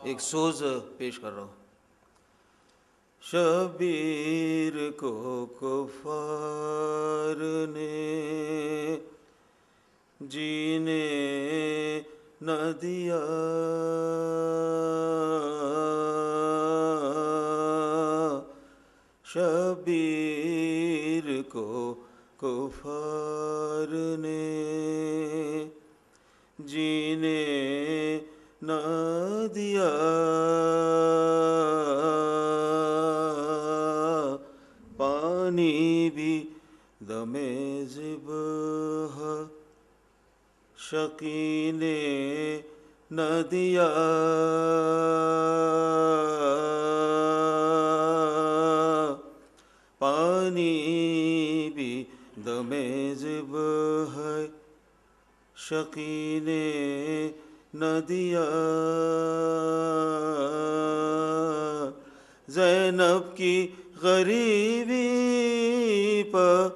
ایک سوز پیش کر رہا ہوں۔ شبیر کو کفار نے جینے نہ دیا، شبیر کو کفار نے جینے نہ دیا، پانی بھی دم ذبح شقی نے نہ دیا، پانی بھی دم ذبح شقی نے نہ دیا، زینب کی غریبی پر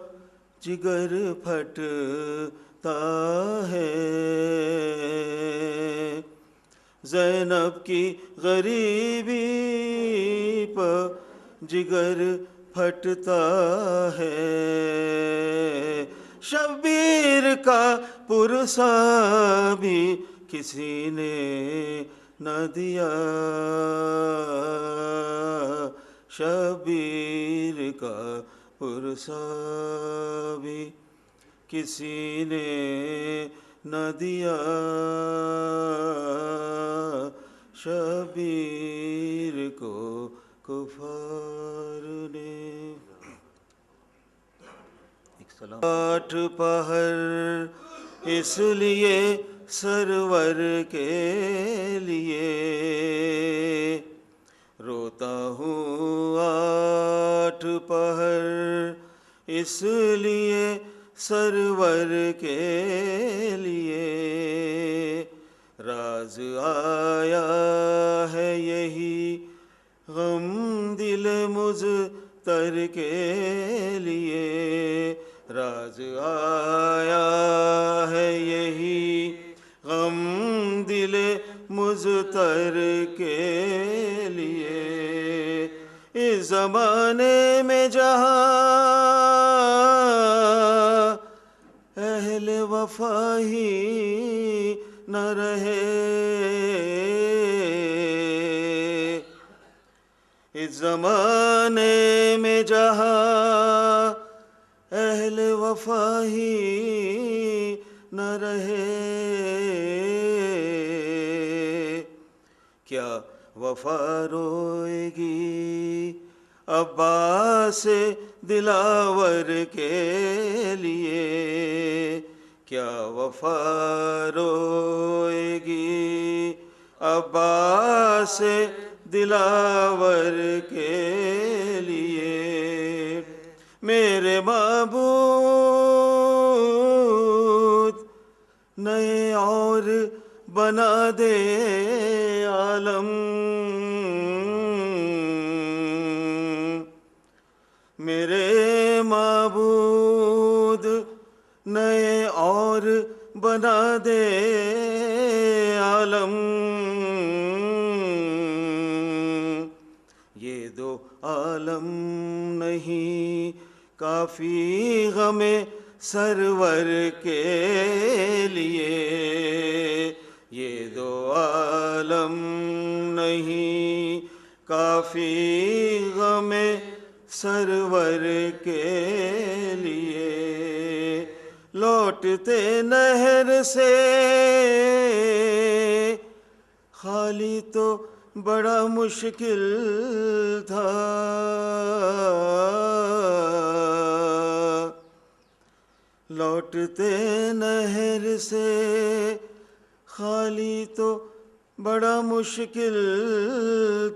جگر پھٹتا ہے، زینب کی غریبی پر جگر پھٹتا ہے، شبیر کا پرسہ بھی کسی نے نہ دیا، شبیر کا پرسہ بھی کسی نے نہ دیا، شبیر کو کفار نے۔ آٹھ پہر اس لیے سرور کے لیے روتا ہوں، آٹھ پہر اس لیے سرور کے لیے، راز آیا ہے یہی غم دل مضطر کے لیے، راز آیا ہے یہی غم دل مضطر کے لیے، اس زمانے میں جہاں اہل وفا ہی نہ رہے، اس زمانے میں جہاں اہل وفا ہی نہ رہے، کیا وفا روئے گی عباس دلاور کے لیے، کیا وفا روئے گی عباس دلاور کے لیے، میرے معبود نئے اور بنا دے عالم، میرے معبود نئے اور بنا دے عالم، یہ دو عالم نہیں کافی غم سرور کے لیے، یہ دو عالم نہیں کافی غم سرور کے لیے، لوٹتے نہر سے خالی تو بڑا مشکل تھا، لوٹتے نہر سے خالی تو بڑا مشکل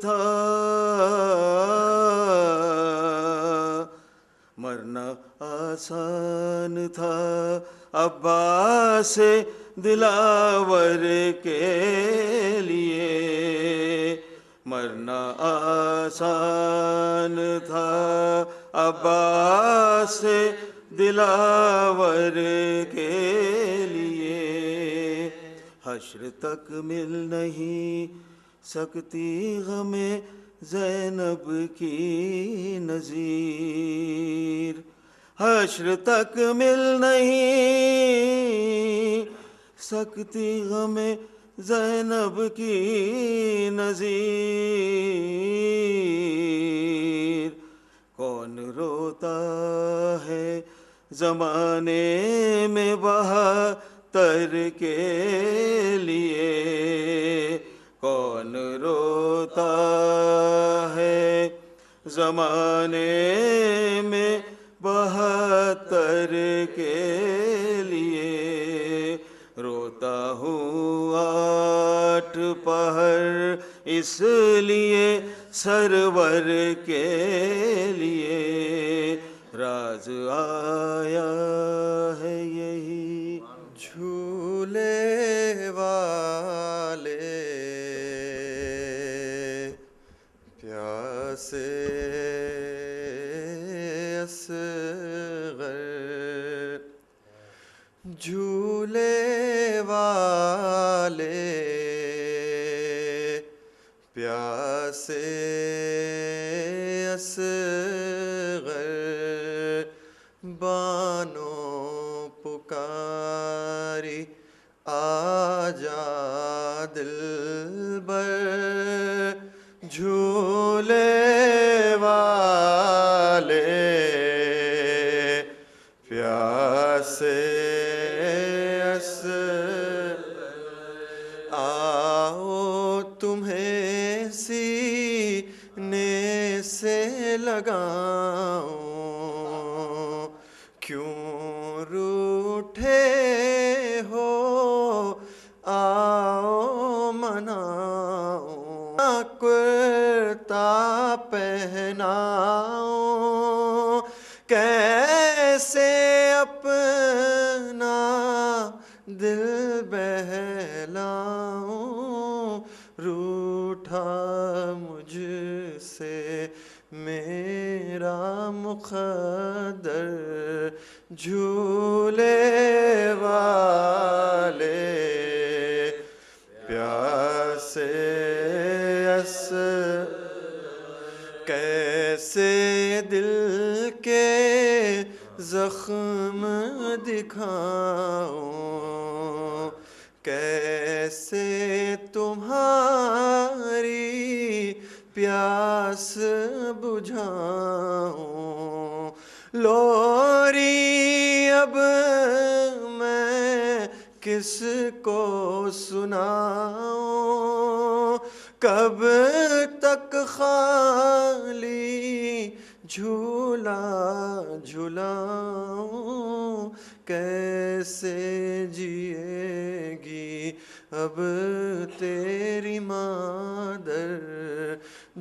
تھا، مرنا آسان تھا عباس دلاور کے لیے، مرنا آسان تھا عباس دلاور کے لیے، حشر تک مل نہیں سکتی غم زینب کی نظیر، حشر تک مل نہیں سکتی غم زینب کی نظیر، کون روتا ہے زمانے میں بہتر کے لیے، کون روتا ہے زمانے میں بہتر کے لیے، روتا ہوں 8 پہر اس لیے سرور کے لیے، راز آیا ہے یہی جھولے والے پیاسے اصغر، جھولے والے پیاسے اصغر، بانو پکاری آجا دلبر، جھولے والے پیاسے اصغر، آؤ تمہیں سینے سے لگاؤں، کیوں روٹھے ہو آؤ مناؤں، کرتا پہناؤں، کیسے اپنا دل بہلاؤں، روٹھا مجھ سے میرا مقدر، جھولے والے پیاسے اصغر، کیسے دل کے زخم دکھاؤں، کیسے تمہاری پیاس بجھاؤں، لوری اب میں کس کو سناؤں، کب تک خالی جھولا جھولاؤں، کیسے جیے گی اب تیری مادر،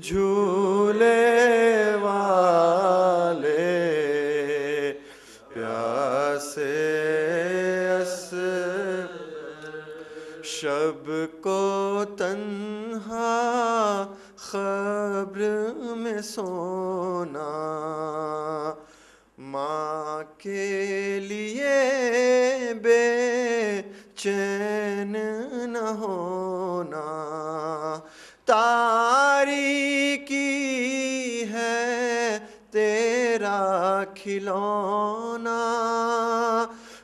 جھولے والے پیاسے اصغر، شب کو تنہا قبر میں سونا، ماں کے لیے بے چین نہ ہونا، تاریکی ہے تیرا کھلونا،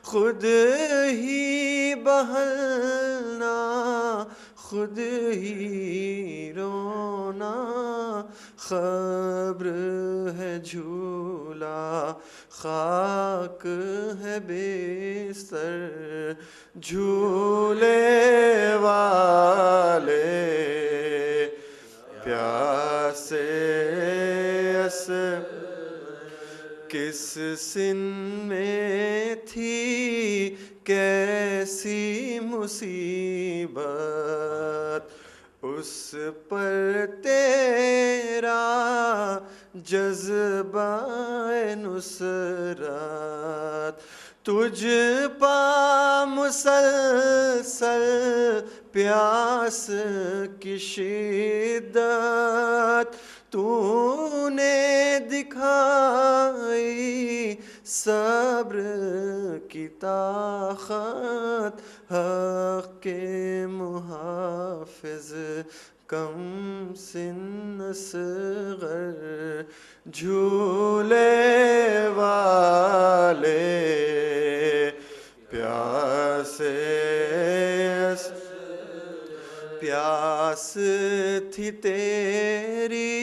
خود ہی بہلنا خود ہی رونا، قبر ہے جھولا خاک ہے بستر، جھولے والے پیاسے اصغر، کس سن میں تھی کیسی مصیبت، اس پر تیرا جذبہ نصرت، تجھ پا مسلسل پیاس کی شدت، تو نے دکھائی صبر کی طاقت، حق کے محافظ کم سن اصغر، جھولے والے پیاس تھی تیری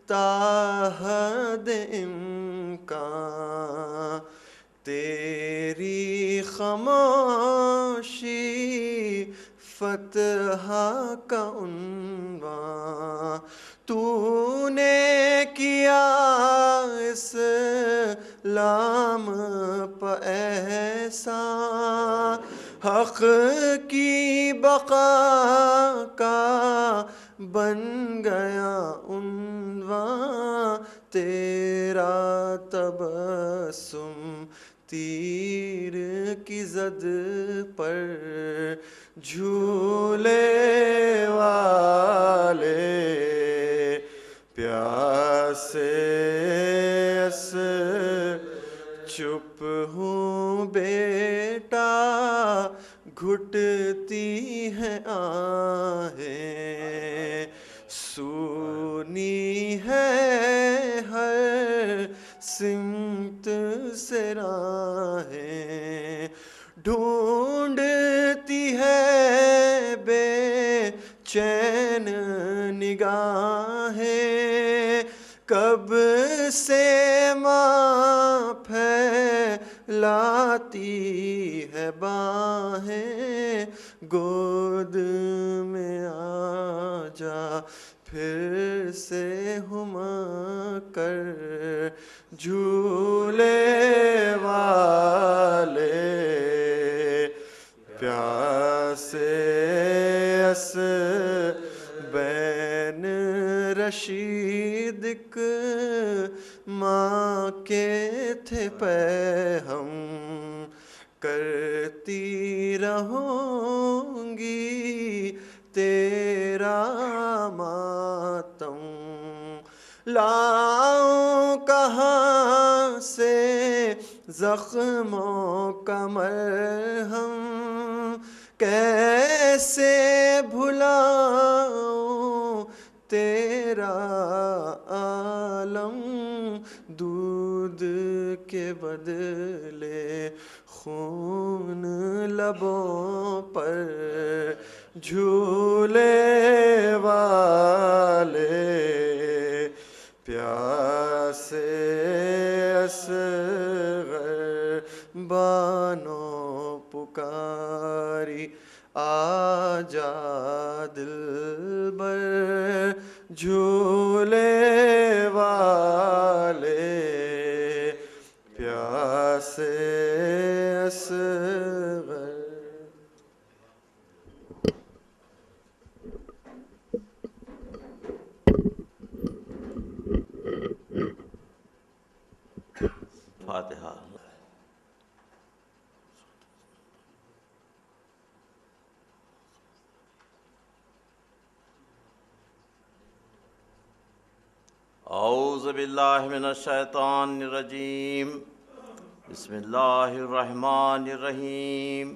تاحد امکان، تیری خاموشی فتح کا عنوان، تو نے کیا اسلام پہ احسان، حق کی بقا کا بن گیا عنوان، تیرا تبسم تیر کی زد پر، جھولے والے پیاسے چپ ہوں بیٹا، گھٹتی ہیں آہیں، سونی ہے ہر سمت سے راہیں، ڈھونڈتی ہے بے چین نگاہیں، کب سے ماں پھیلاتی ہے باہیں، گود میں آ جا پھر سے ہم کر، جھولے والے پیاسے بین رشید ماں کے تھے پہ ہم، کرتی رہوں گی تیرا ماتم، لاؤں کہاں سے زخموں کا مرہم، کیسے بھلاؤں تیرا عالم، دودھ کے بدلے خون لبوں پر، جھولے والے پیاسے اصغر، بانو پکاری آجا دلبر، جھولے والے پیاسے اصغر۔ فاتحہ۔ اعوذ باللہ من الشیطان الرجیم، بسم اللہ الرحمن الرحیم،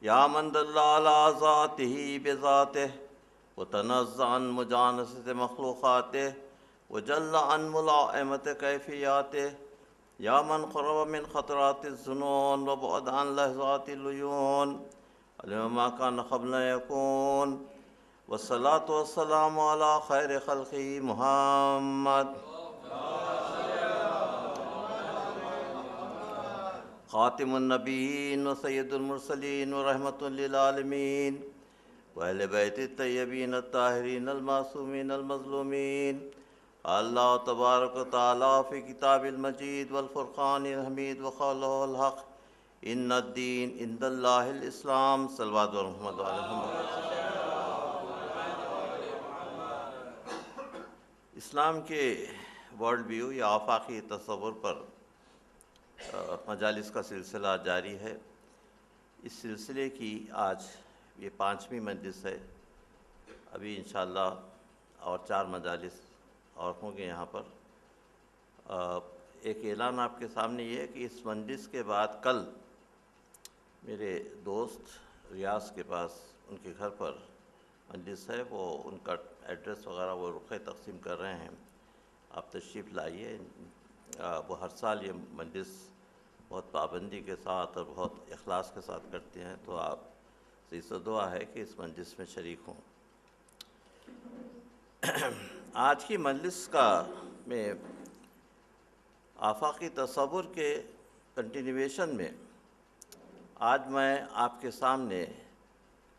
یا من دل علی ذاتہ بذاتہ وتنزہ عن مجانست مخلوقاتہ وجل عن ملائمت کیفیاتہ، یا من قرب من خطرات الظنون وبعد عن لحظات العیون، علم ما کان قبل یکون، والصلاة والسلام علی خیر خلقہ محمد خاتم النبیین و سید المرسلین و رحمۃ للعالمین وأہل بیت الطیبین الطاہرین المعصومین المظلومین، اللہ تبارک و تعالیٰ فی کتاب المجید والفرقان الحمید وقولہ الحق، ان الدین عند اللہ الاسلام، صلوات محمد علی محمد۔ اسلام کے ورلڈ ویو یا آفاقی تصور پر مجالس کا سلسلہ جاری ہے۔ اس سلسلے کی آج یہ 5ویں مجلس ہے۔ ابھی انشاءاللہ اور 4 مجالس اور ہوں گے یہاں پر۔ ایک اعلان آپ کے سامنے یہ ہے کہ اس مجلس کے بعد کل میرے دوست ریاض کے پاس ان کے گھر پر مجلس ہے، وہ ان کا ایڈریس وغیرہ وہ رخے تقسیم کر رہے ہیں، آپ تشریف لائیے۔ وہ ہر سال یہ مجلس بہت پابندی کے ساتھ اور بہت اخلاص کے ساتھ کرتے ہیں، تو آپ سے اس دعا ہے کہ اس مجلس میں شریک ہوں۔ آج کی مجلس کا میں آفاقی تصور کے کنٹینیویشن میں آج میں آپ کے سامنے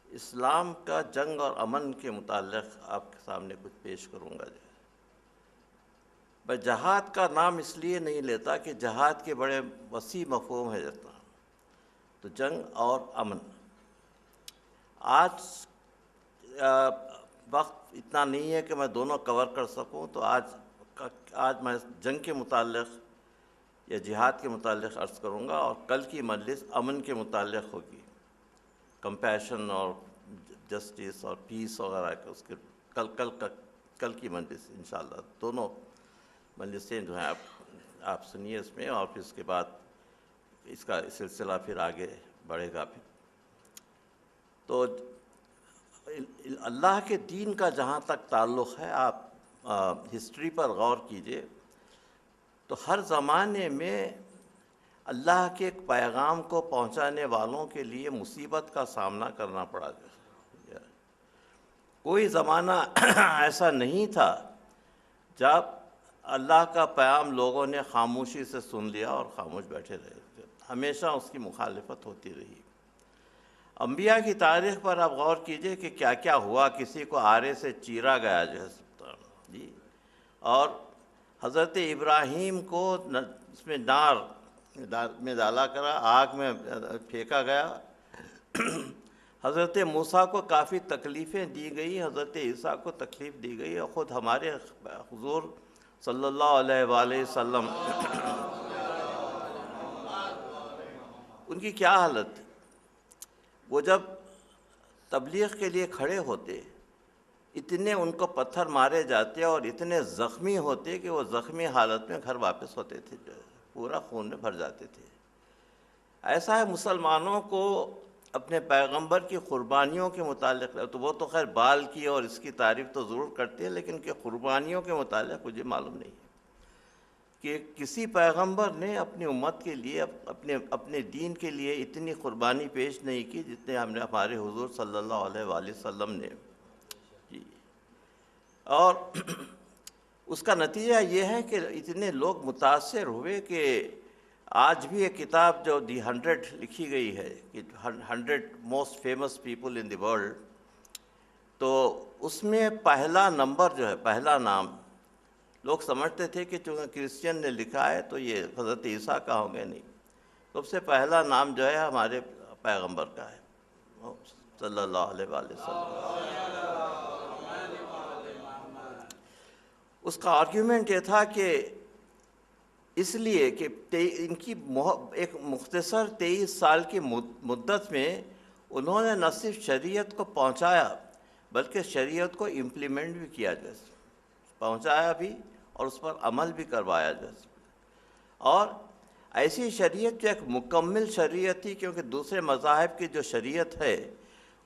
اسلام کا جنگ اور امن کے متعلق آپ کے سامنے کچھ پیش کروں گا۔ میں جہاد کا نام اس لیے نہیں لیتا کہ جہاد کے بڑے وسیع مفہوم ہے جاتا، تو جنگ اور امن۔ آج وقت اتنا نہیں ہے کہ میں دونوں کور کر سکوں، تو آج میں جنگ کے متعلق یا جہاد کے متعلق عرض کروں گا، اور کل کی مجلس امن کے متعلق ہوگی، کمپیشن اور جسٹس اور پیس وغیرہ کا۔ اس کے کل کی مجلس انشاءاللہ دونوں مجلسیں جو ہیں آپ سنیے اس میں، اور پھر اس کے بعد اس کا سلسلہ پھر آگے بڑھے گا۔ پھر تو اللہ کے دین کا جہاں تک تعلق ہے، آپ ہسٹری پر غور کیجئے تو ہر زمانے میں اللہ کے ایک پیغام کو پہنچانے والوں کے لیے مصیبت کا سامنا کرنا پڑا۔ کوئی زمانہ ایسا نہیں تھا جب اللہ کا پیغام لوگوں نے خاموشی سے سن لیا اور خاموش بیٹھے رہے، ہمیشہ اس کی مخالفت ہوتی رہی۔ انبیاء کی تاریخ پر آپ غور کیجئے کہ کیا کیا ہوا، کسی کو آرے سے چیرا گیا جی، اور حضرت ابراہیم کو اس میں نار میں ڈالا کرا، آگ میں پھینکا گیا۔ حضرت موسیٰ کو کافی تکلیفیں دی گئی، حضرت عیسیٰ کو تکلیف دی گئی، اور خود ہمارے حضور صلی اللہ علیہ وآلہ وسلم ان کی کیا حالت؟ وہ جب تبلیغ کے لیے کھڑے ہوتے، اتنے ان کو پتھر مارے جاتے اور اتنے زخمی ہوتے کہ وہ زخمی حالت میں گھر واپس ہوتے تھے، پورا خون میں بھر جاتے تھے۔ ایسا ہے مسلمانوں کو اپنے پیغمبر کی قربانیوں کے متعلق، تو وہ تو خیر بال کی اور اس کی تعریف تو ضرور کرتے ہیں، لیکن کہ قربانیوں کے متعلق مجھے معلوم نہیں ہے کہ کسی پیغمبر نے اپنی امت کے لیے، اپنے دین کے لیے اتنی قربانی پیش نہیں کی جتنے ہمارے حضور صلی اللہ علیہ وآلہ وسلم نے کی۔ اور اس کا نتیجہ یہ ہے کہ اتنے لوگ متاثر ہوئے کہ آج بھی ایک کتاب جو دی 100 لکھی گئی ہے کہ 100 most famous people in the world, تو اس میں پہلا نمبر جو ہے، پہلا نام لوگ سمجھتے تھے کہ چونکہ کرسچین نے لکھا ہے تو یہ حضرت عیسیٰ کا ہوں گے، نہیں، سب سے پہلا نام جو ہے ہمارے پیغمبر کا ہے صلی اللہ علیہ وآلہ وسلم۔ اس کا آرگیومنٹ یہ تھا کہ اس لیے کہ ان کی ایک مختصر 23 سال کی مدت میں انہوں نے نہ صرف شریعت کو پہنچایا بلکہ شریعت کو امپلیمنٹ بھی کیا، جیسے پہنچایا بھی اور اس پر عمل بھی کروایا جیسے، اور ایسی شریعت جو ایک مکمل شریعت تھی، کیونکہ دوسرے مذاہب کی جو شریعت ہے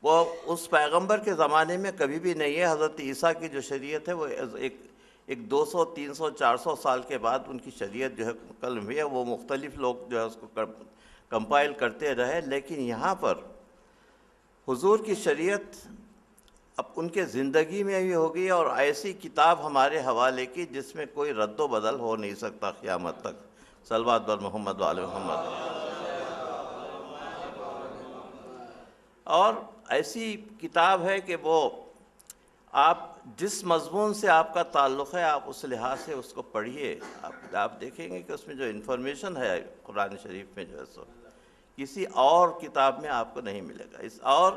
وہ اس پیغمبر کے زمانے میں کبھی بھی نہیں ہے۔ حضرت عیسیٰ کی جو شریعت ہے وہ ایک 200 300 400 سال کے بعد ان کی شریعت جو ہے مکمل ہوئی ہے، وہ مختلف لوگ جو ہے اس کو کمپائل کرتے رہے، لیکن یہاں پر حضور کی شریعت اب ان کے زندگی میں بھی ہوگی، اور ایسی کتاب ہمارے حوالے کی جس میں کوئی رد و بدل ہو نہیں سکتا قیامت تک۔ صلوات بر محمد و آل محمد۔ اور ایسی کتاب ہے کہ وہ آپ جس مضمون سے آپ کا تعلق ہے، آپ اس لحاظ سے اس کو پڑھیے، آپ دیکھیں گے کہ اس میں جو انفارمیشن ہے قرآن شریف میں جو ہے سو کسی اور کتاب میں آپ کو نہیں ملے گا۔ اور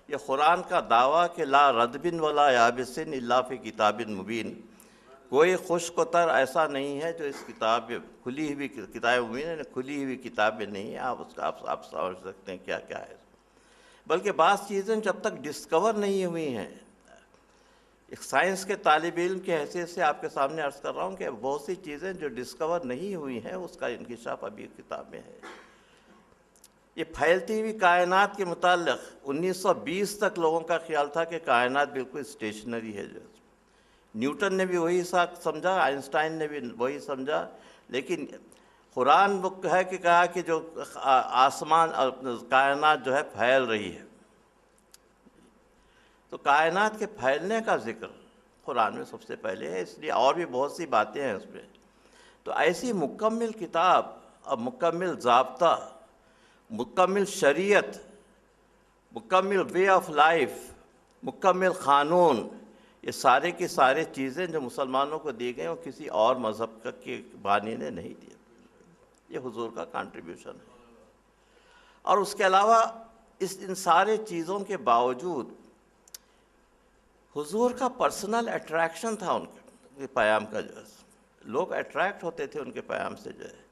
یہ قرآن کا دعویٰ کہ لا ردبن ولا یابسن الا فی کتاب مبین، کوئی خشک و تر ایسا نہیں ہے جو اس کتاب میں کھلی ہوئی کتاب مبین ہے، کھلی ہوئی کتاب میں نہیں ہے۔ آپ اس کا آپ سمجھ سکتے ہیں کیا کیا ہے، بلکہ بعض چیزیں جب تک ڈسکور نہیں ہوئی ہیں ایک سائنس کے طالب علم کی حیثیت سے آپ کے سامنے عرض کر رہا ہوں کہ بہت سی چیزیں جو ڈسکور نہیں ہوئی ہیں اس کا انکشاف ابھی کتاب میں ہے۔ یہ پھیلتی ہوئی کائنات کے متعلق 1920 تک لوگوں کا خیال تھا کہ کائنات بالکل اسٹیشنری ہے، جو نیوٹن نے بھی وہی سمجھا، آئنسٹائن نے بھی وہی سمجھا، لیکن قرآن وہ ہے کہ کہا کہ جو آسمان اور کائنات جو ہے پھیل رہی ہے۔ تو کائنات کے پھیلنے کا ذکر قرآن میں سب سے پہلے ہے، اس لیے اور بھی بہت سی باتیں ہیں اس میں۔ تو ایسی مکمل کتاب اور مکمل ضابطہ، مکمل شریعت، مکمل وے آف لائف، مکمل قانون، یہ سارے کی سارے چیزیں جو مسلمانوں کو دی گئیں وہ کسی اور مذہب کے بانی نے نہیں دی، یہ حضور کا کنٹریبیوشن ہے۔ اور اس کے علاوہ ان سارے چیزوں کے باوجود حضور کا پرسنل اٹریکشن تھا ان کے پیام کا، جو ہے لوگ اٹریکٹ ہوتے تھے ان کے پیام سے، جو ہے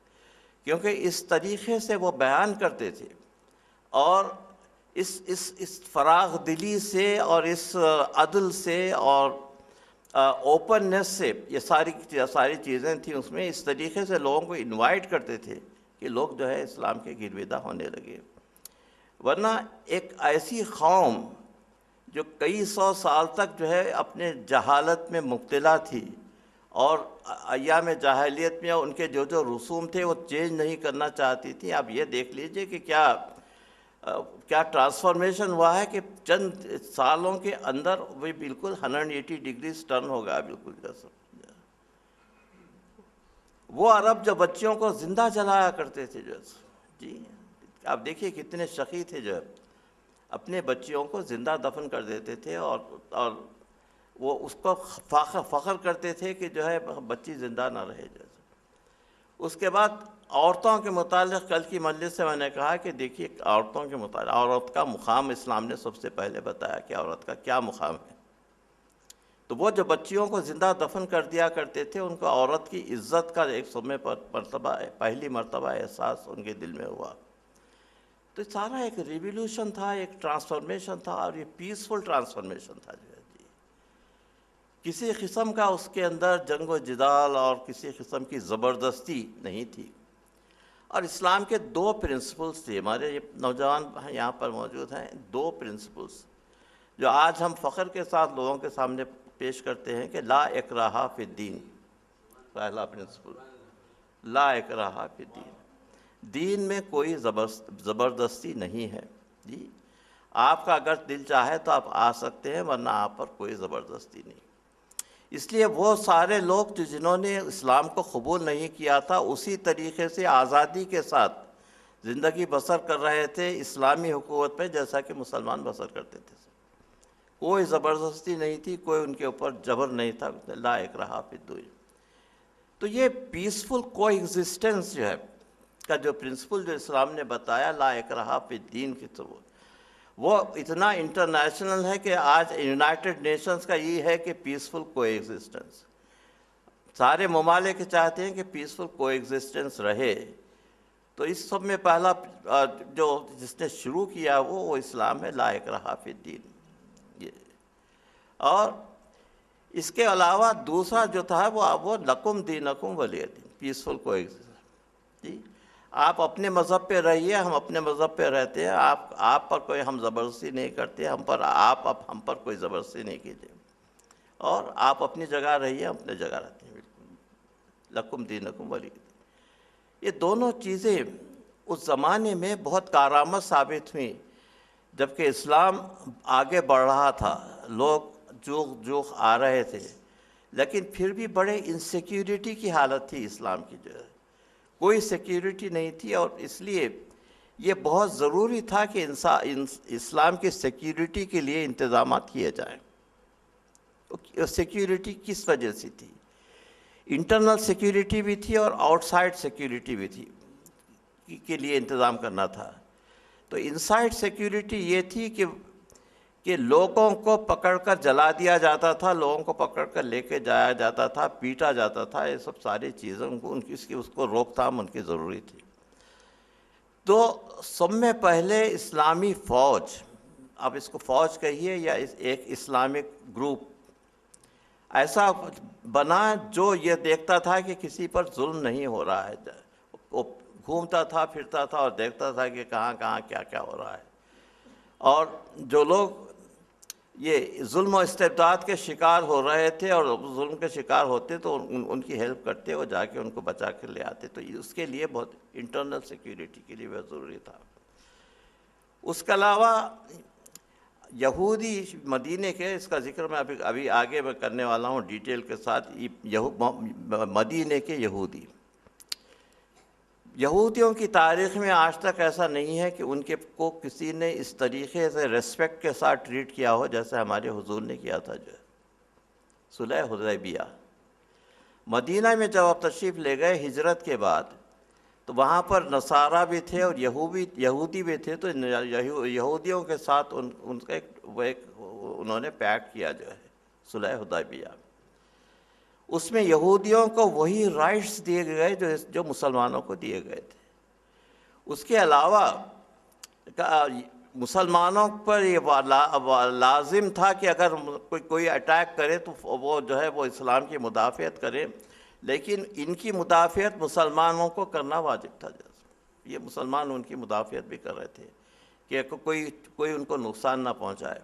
کیونکہ اس طریقے سے وہ بیان کرتے تھے، اور اس فراغ دلی سے اور اس عدل سے اور اوپننس سے، یہ ساری چیزیں تھیں اس میں، اس طریقے سے لوگوں کو انوائٹ کرتے تھے کہ لوگ جو ہے اسلام کے گرویدہ ہونے لگے۔ ورنہ ایک ایسی قوم جو کئی سو سال تک جو ہے اپنے جہالت میں مبتلا تھی، اور ایام جاہلیت میں ان کے جو رسوم تھے وہ چینج نہیں کرنا چاہتی تھی، آپ یہ دیکھ لیجئے کہ کیا ٹرانسفارمیشن ہوا ہے کہ چند سالوں کے اندر وہ بالکل 180 ڈگریز ٹرن ہو گیا بالکل جیسا۔ وہ عرب جو بچیوں کو زندہ جلایا کرتے تھے، جی آپ دیکھیے کتنے شقی تھے، جو اپنے بچیوں کو زندہ دفن کر دیتے تھے، اور وہ اس کو فخر کرتے تھے کہ جو ہے بچی زندہ نہ رہے جیسے۔ اس کے بعد عورتوں کے متعلق کل کی مجلس سے میں نے کہا کہ دیکھیے عورتوں کے متعلق عورت کا مقام اسلام نے سب سے پہلے بتایا کہ عورت کا کیا مقام ہے۔ تو وہ جو بچیوں کو زندہ دفن کر دیا کرتے تھے، ان کو عورت کی عزت کا ایک سمے پر پہلی مرتبہ احساس ان کے دل میں ہوا۔ تو سارا ایک ریولیوشن تھا، ایک ٹرانسفارمیشن تھا، اور یہ پیسفل ٹرانسفارمیشن تھا، جو ہے جی کسی قسم کا اس کے اندر جنگ و جدال اور کسی قسم کی زبردستی نہیں تھی۔ اور اسلام کے 2 پرنسپلز تھے، ہمارے یہ نوجوان یہاں پر موجود ہیں، 2 پرنسپلز جو آج ہم فخر کے ساتھ لوگوں کے سامنے پیش کرتے ہیں کہ لا اکراہ فی الدین۔ پہلا پرنسپل لا اکراہ فی الدین، دین میں کوئی زبردستی نہیں ہے، جی آپ کا اگر دل چاہے تو آپ آ سکتے ہیں، ورنہ آپ پر کوئی زبردستی نہیں۔ اس لیے وہ سارے لوگ جنہوں نے اسلام کو قبول نہیں کیا تھا، اسی طریقے سے آزادی کے ساتھ زندگی بسر کر رہے تھے اسلامی حکومت میں، جیسا کہ مسلمان بسر کرتے تھے۔ کوئی زبردستی نہیں تھی، کوئی ان کے اوپر جبر نہیں تھا، لا اکراہ فی الدین۔ تو یہ پیسفل کو ایگزسٹنس جو ہے کا جو پرنسپل جو اسلام نے بتایا، لا اکراہ فی الدین کی، تو وہ اتنا انٹرنیشنل ہے کہ آج یونائٹڈ نیشنز کا یہ ہے کہ پیسفل کو ایگزسٹنس، سارے ممالک چاہتے ہیں کہ پیسفل کو ایگزسٹنس رہے۔ تو اس سب میں پہلا جو جس نے شروع کیا وہ اسلام ہے، لا اکراہ فی الدین۔ اور اس کے علاوہ دوسرا جو تھا وہ لکم دینکم ولی دین، پیسفل کو ایگزسٹنس، جی آپ اپنے مذہب پہ رہیے، ہم اپنے مذہب پہ رہتے ہیں، آپ پر کوئی ہم زبردستی نہیں کرتے، آپ ہم پر کوئی زبردستی نہیں کیجیے، اور آپ اپنی جگہ رہیے، ہم اپنی جگہ رہتے ہیں، بالکل لکم دینکم ولی دین۔ یہ دونوں چیزیں اس زمانے میں بہت کارآمد ثابت ہوئیں، جبکہ اسلام آگے بڑھ رہا تھا، لوگ جوخ آ رہے تھے، لیکن پھر بھی بڑے انسیکیورٹی کی حالت تھی اسلام کی، جو ہے کوئی سیکیورٹی نہیں تھی، اور اس لیے یہ بہت ضروری تھا کہ اسلام کی سیکیورٹی کے لیے انتظامات کیے جائیں۔ سیکیورٹی کس وجہ سے تھی؟ انٹرنل سیکیورٹی بھی تھی اور آؤٹ سائڈ سیکیورٹی بھی تھی، کے لیے انتظام کرنا تھا۔ تو انسائڈ سیکیورٹی یہ تھی کہ لوگوں کو پکڑ کر جلا دیا جاتا تھا، لوگوں کو پکڑ کر لے کے جایا جاتا تھا، پیٹا جاتا تھا، یہ سب ساری چیزیں اس کو روک تھام ان کی ضروری تھی۔ تو سب میں پہلے اسلامی فوج، اب اس کو فوج کہیے یا ایک اسلامک گروپ، ایسا بنا جو یہ دیکھتا تھا کہ کسی پر ظلم نہیں ہو رہا ہے، وہ گھومتا تھا پھرتا تھا اور دیکھتا تھا کہ کہاں کہاں کیا کیا ہو رہا ہے، اور جو لوگ یہ ظلم و استبداد کے شکار ہو رہے تھے اور ظلم کے شکار ہوتے تو ان کی ہیلپ کرتے، وہ جا کے ان کو بچا کر لے آتے، تو اس کے لیے بہت انٹرنل سیکیورٹی کے لیے بہت ضروری تھا۔ اس کے علاوہ یہودی مدینے کے، اس کا ذکر میں ابھی آگے میں کرنے والا ہوں ڈیٹیل کے ساتھ، مدینے کے یہودیوں کی تاریخ میں آج تک ایسا نہیں ہے کہ ان کے کو کسی نے اس طریقے سے ریسپیکٹ کے ساتھ ٹریٹ کیا ہو جیسے ہمارے حضور نے کیا تھا۔ جو ہے صلح حدیبیہ، مدینہ میں جب آپ تشریف لے گئے ہجرت کے بعد، تو وہاں پر نصارہ بھی تھے اور یہودی بھی تھے، تو یہودیوں کے ساتھ ان کا انہوں نے پیکٹ کیا جو ہے صلح حدیبیہ۔ اس میں یہودیوں کو وہی رائٹس دیے گئے جو مسلمانوں کو دیے گئے تھے۔ اس کے علاوہ مسلمانوں پر یہ لازم تھا کہ اگر کوئی اٹیک کرے تو وہ جو ہے وہ اسلام کی مدافعت کرے، لیکن ان کی مدافعت مسلمانوں کو کرنا واجب تھا۔ یہ مسلمان ان کی مدافعت بھی کر رہے تھے کہ کوئی ان کو نقصان نہ پہنچائے۔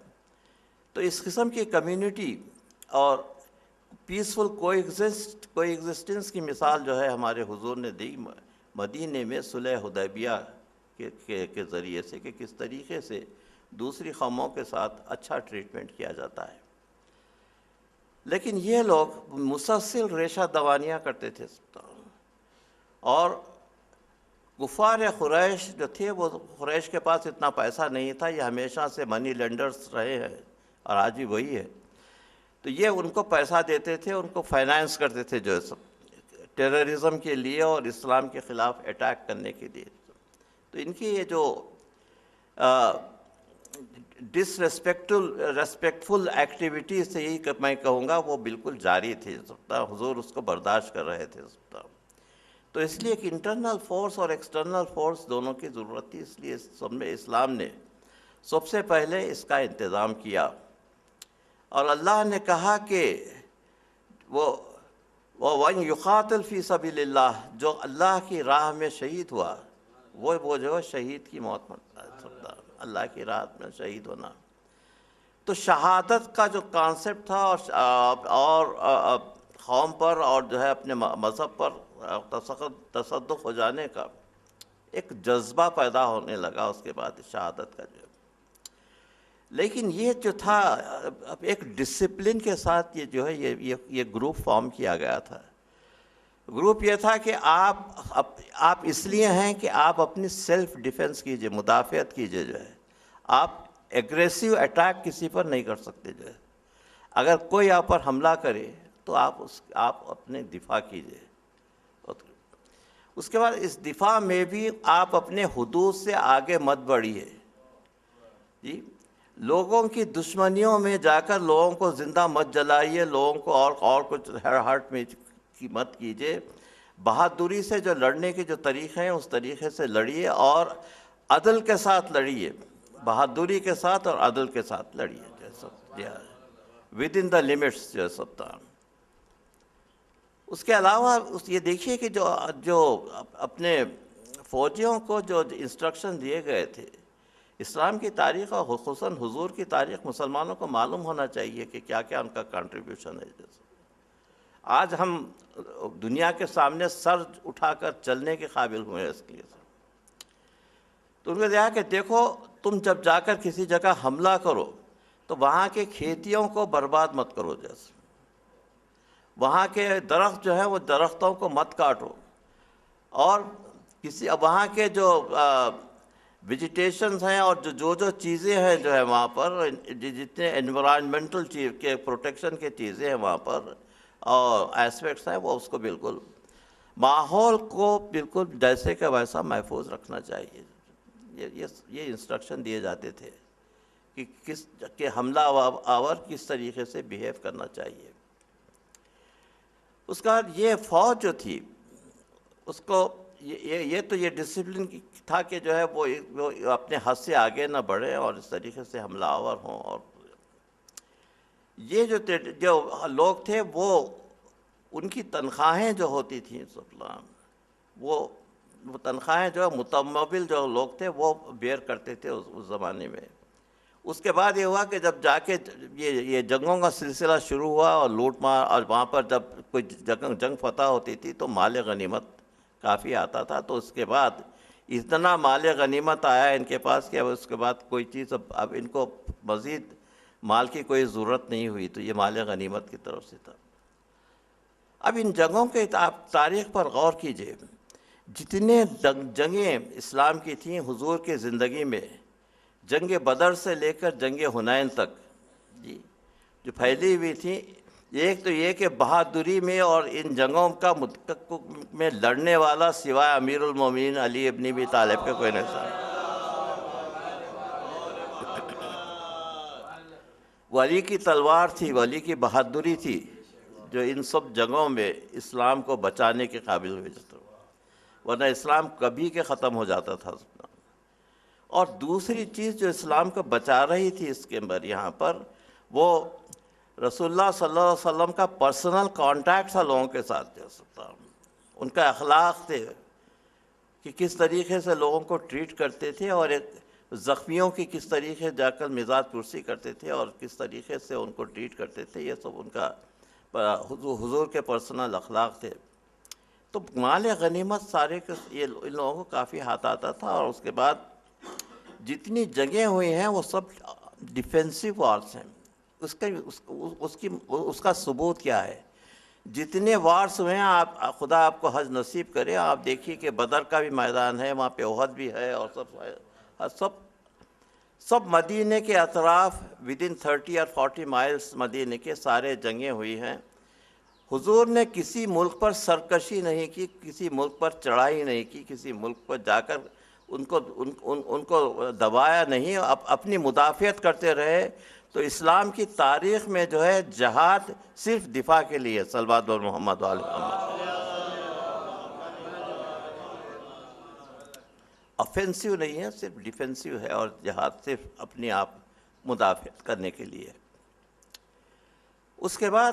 تو اس قسم کی کمیونٹی اور پیسفل کوئی ایگزسٹنس کی مثال جو ہے ہمارے حضور نے دی مدینے میں صلح حدیبیہ کے ذریعے سے، کہ کس طریقے سے دوسری قوموں کے ساتھ اچھا ٹریٹمنٹ کیا جاتا ہے۔ لیکن یہ لوگ مسلسل ریشہ دوانیاں کرتے تھے، اور کفار قریش جو تھے، وہ قریش کے پاس اتنا پیسہ نہیں تھا، یہ ہمیشہ سے منی لینڈرز رہے ہیں اور آج بھی وہی ہے، تو یہ ان کو پیسہ دیتے تھے، ان کو فائنانس کرتے تھے جو سب ٹیررزم کے لیے اور اسلام کے خلاف اٹیک کرنے کے لیے۔ تو ان کی یہ جو ریسپیکٹفل ایکٹیویٹیز تھے، یہی میں کہوں گا وہ بالکل جاری تھی، حضور اس کو برداشت کر رہے تھے۔ تو اس لیے کہ انٹرنل فورس اور ایکسٹرنل فورس دونوں کی ضرورت تھی، اس لیے اسلام نے سب سے پہلے اس کا انتظام کیا، اور اللہ نے کہا کہ وَمَن يُقَاتِلْ فِي سَبِيلِ اللَّهِ، جو اللہ کی راہ میں شہید ہوا وہ جو شہید کی موت مرتا ہے، اللہ کی راہ میں شہید ہونا۔ تو شہادت کا جو کانسیپٹ تھا اور قوم پر اور جو ہے اپنے مذہب پر تصدق ہو جانے کا ایک جذبہ پیدا ہونے لگا اس کے بعد شہادت کا جو۔ لیکن یہ جو تھا ایک ڈسپلن کے ساتھ یہ جو ہے یہ گروپ فارم کیا گیا تھا۔ گروپ یہ تھا کہ آپ اس لیے ہیں کہ آپ اپنی سیلف ڈیفنس کیجئے، مدافعت کیجئے، جو ہے آپ ایگریسو اٹیک کسی پر نہیں کر سکتے، جو ہے اگر کوئی آپ پر حملہ کرے تو آپ اپنے دفاع کیجئے۔ اس کے بعد اس دفاع میں بھی آپ اپنے حدود سے آگے مت بڑھیے، جی لوگوں کی دشمنیوں میں جا کر لوگوں کو زندہ مت جلائیے، لوگوں کو اور کچھ ہرٹ میں مت کیجیے۔ بہادری سے جو لڑنے کے جو طریقے ہیں اس طریقے سے لڑیے، اور عدل کے ساتھ لڑیے، بہادری کے ساتھ اور عدل کے ساتھ لڑیے، جیسا ود ان دا لمٹس جو سب تھا۔ اس کے علاوہ یہ دیکھیے کہ جو اپنے فوجیوں کو جو انسٹرکشن دیے گئے تھے، اسلام کی تاریخ اور خصوصاً حضور کی تاریخ مسلمانوں کو معلوم ہونا چاہیے کہ کیا کیا ان کا کنٹریبیوشن ہے۔ آج ہم دنیا کے سامنے سر اٹھا کر چلنے کے قابل ہوئے اس کے لیے۔ تو ان کو کہا کہ دیکھو، تم جب جا کر کسی جگہ حملہ کرو تو وہاں کے کھیتیوں کو برباد مت کرو، جیسے وہاں کے درخت جو ہے وہ درختوں کو مت کاٹو، اور وہاں کے جو ویجیٹیشنز ہیں اور جو چیزیں ہیں جو ہے وہاں پر، جتنے انوائرمنٹل کے پروٹیکشن کے چیزیں ہیں وہاں پر اور ایسپیکٹس ہیں، وہ اس کو بالکل ماحول کو بالکل جیسے کہ ویسا محفوظ رکھنا چاہیے۔ یہ انسٹرکشن دیے جاتے تھے کہ حملہ آور کس طریقے سے بیہیو کرنا چاہیے۔ اس کا یہ فوج جو تھی اس کو یہ ڈسپلن تھا کہ جو ہے وہ اپنے حد سے آگے نہ بڑھے اور اس طریقے سے حملہ آور ہوں۔ اور یہ جو لوگ تھے وہ ان کی تنخواہیں جو ہوتی تھیں وہ تنخواہیں جو متمول جو لوگ تھے وہ بیئر کرتے تھے اس زمانے میں۔ اس کے بعد یہ ہوا کہ جب جا کے یہ جنگوں کا سلسلہ شروع ہوا اور لوٹ مار، اور وہاں پر جب کوئی جنگ فتح ہوتی تھی تو مال غنیمت کافی آتا تھا، تو اس کے بعد اتنا مال غنیمت آیا ان کے پاس کہ اب اس کے بعد کوئی چیز اب ان کو مزید مال کی کوئی ضرورت نہیں ہوئی، تو یہ مال غنیمت کی طرف سے تھا۔ اب ان جنگوں کے آپ تاریخ پر غور کیجئے، جتنے جنگیں اسلام کی تھیں حضور کی زندگی میں، جنگ بدر سے لے کر جنگ حنین تک جی جو پھیلی ہوئی تھیں، ایک تو یہ کہ بہادری میں اور ان جنگوں کا میں لڑنے والا سوائے امیر المومنین علی ابن ابی طالب کا کوئی نہیں تھا۔ وہ علی کی تلوار تھی، وہ علی کی بہادری تھی جو ان سب جنگوں میں اسلام کو بچانے کے قابل ہوئے جاتا، ورنہ اسلام کبھی کے ختم ہو جاتا تھا۔ اور دوسری چیز جو اسلام کو بچا رہی تھی اس کے اندر یہاں پر، وہ رسول اللہ صلی اللہ علیہ وسلم کا پرسنل کانٹیکٹ تھا لوگوں کے ساتھ، ان کا اخلاق تھے کہ کس طریقے سے لوگوں کو ٹریٹ کرتے تھے، اور ایک زخمیوں کی کس طریقے جا کر مزاج پرسی کرتے تھے اور کس طریقے سے ان کو ٹریٹ کرتے تھے، یہ سب ان کا حضور کے پرسنل اخلاق تھے۔ تو مال غنیمت سارے یہ ان لوگوں کو کافی ہاتھ آتا تھا۔ اور اس کے بعد جتنی جنگیں ہوئی ہیں وہ سب ڈیفینسو وارز ہیں۔ اس کا ثبوت کیا ہے؟ جتنے وارز ہوئے ہیں، آپ خدا آپ کو حج نصیب کرے، آپ دیکھیے کہ بدر کا بھی میدان ہے، وہاں پہ احد بھی ہے، اور سب مدینے کے اطراف ودن 30 اور 40 مائلز مدینے کے سارے جنگیں ہوئی ہیں۔ حضور نے کسی ملک پر سرکشی نہیں کی، کسی ملک پر چڑھائی نہیں کی، کسی ملک پر جا کر ان کو دبایا نہیں، اپنی مدافعت کرتے رہے۔ تو اسلام کی تاریخ میں جو ہے جہاد صرف دفاع کے لیے، صلوات محمد علیہ محمد، آفینسیو نہیں ہے، صرف ڈیفینسیو ہے، اور جہاد صرف اپنی آپ مدافعت کرنے کے لیے۔ اس کے بعد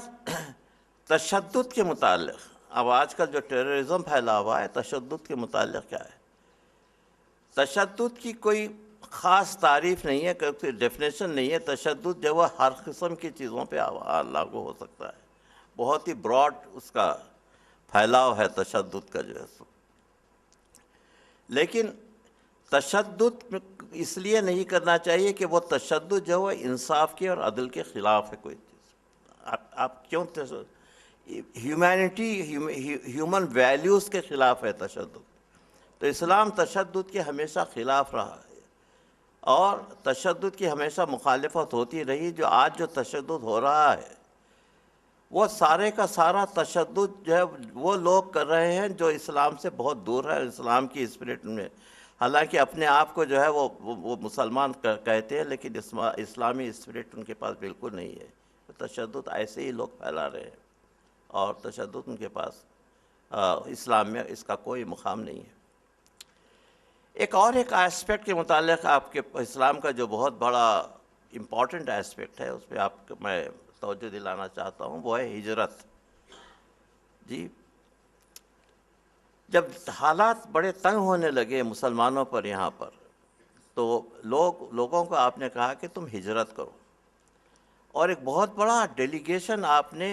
تشدد کے متعلق، اب آج کل جو ٹیررزم پھیلا ہوا ہے، تشدد کے متعلق کیا ہے؟ تشدد کی کوئی خاص تعریف نہیں ہے، کوئی ڈیفینیشن نہیں ہے۔ تشدد جو ہے ہر قسم کی چیزوں پہ لاگو ہو سکتا ہے، بہت ہی براڈ اس کا پھیلاؤ ہے تشدد کا جو ہے۔ لیکن تشدد اس لیے نہیں کرنا چاہیے کہ وہ تشدد جو ہے انصاف کے اور عدل کے خلاف ہے کوئی چیز۔ آپ کیوں ہیومینٹی، ہیومن ویلیوز کے خلاف ہے تشدد؟ تو اسلام تشدد کے ہمیشہ خلاف رہا ہے، اور تشدد کی ہمیشہ مخالفت ہوتی رہی۔ جو آج جو تشدد ہو رہا ہے وہ سارے کا سارا تشدد جو ہے وہ لوگ کر رہے ہیں جو اسلام سے بہت دور ہے، اسلام کی اسپرٹ میں، حالانکہ اپنے آپ کو جو ہے وہ مسلمان کہتے ہیں، لیکن اسلامی اسپرٹ ان کے پاس بالکل نہیں ہے۔ تشدد ایسے ہی لوگ پھیلا رہے ہیں، اور تشدد ان کے پاس اسلام میں اس کا کوئی مقام نہیں ہے۔ ایک ایسپیکٹ کے متعلق آپ کے اسلام کا جو بہت بڑا امپورٹنٹ ایسپیکٹ ہے، اس پہ آپ کو میں توجہ دلانا چاہتا ہوں، وہ ہے ہجرت۔ جی، جب حالات بڑے تنگ ہونے لگے مسلمانوں پر یہاں پر، تو لوگوں کو آپ نے کہا کہ تم ہجرت کرو، اور ایک بہت بڑا ڈیلیگیشن آپ نے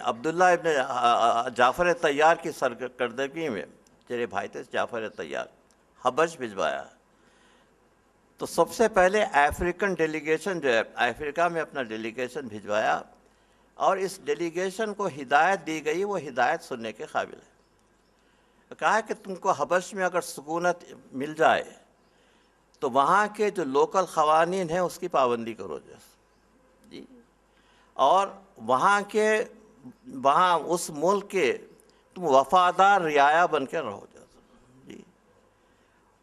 عبداللہ ابن جعفر طیار کی سرکردگی میں، تیرے بھائی تھے جعفر طیار، حبش بھجوایا۔ تو سب سے پہلے افریقن ڈیلیگیشن جو ہے، افریقہ میں اپنا ڈیلیگیشن بھجوایا، اور اس ڈیلیگیشن کو ہدایت دی گئی، وہ ہدایت سننے کے قابل ہے۔ کہا کہ تم کو حبش میں اگر سکونت مل جائے تو وہاں کے جو لوکل قوانین ہیں اس کی پابندی کرو جی، اور وہاں اس ملک کے تم وفادار رعایا بن کے رہو جی،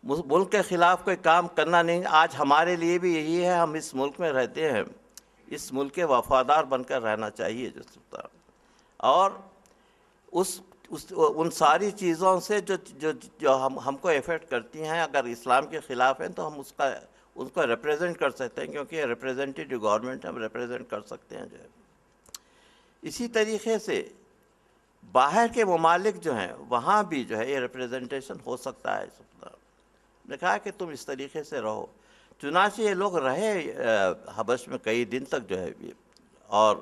ملک کے خلاف کوئی کام کرنا نہیں۔ آج ہمارے لیے بھی یہی ہے، ہم اس ملک میں رہتے ہیں، اس ملک کے وفادار بن کر رہنا چاہیے جس طرح، اور ان ساری چیزوں سے جو ہم کو افیکٹ کرتی ہیں، اگر اسلام کے خلاف ہیں تو ہم اس کو ریپریزنٹ کر سکتے ہیں، کیونکہ یہ ریپریزنٹیو گورنمنٹ ہم ریپریزنٹ کر سکتے ہیں جو ہے۔ اسی طریقے سے باہر کے ممالک جو ہیں وہاں بھی جو ہے یہ ریپریزنٹیشن ہو سکتا ہے۔ نے کہا کہ تم اس طریقے سے رہو، چنانچہ یہ لوگ رہے حبش میں کئی دن تک جو ہے، اور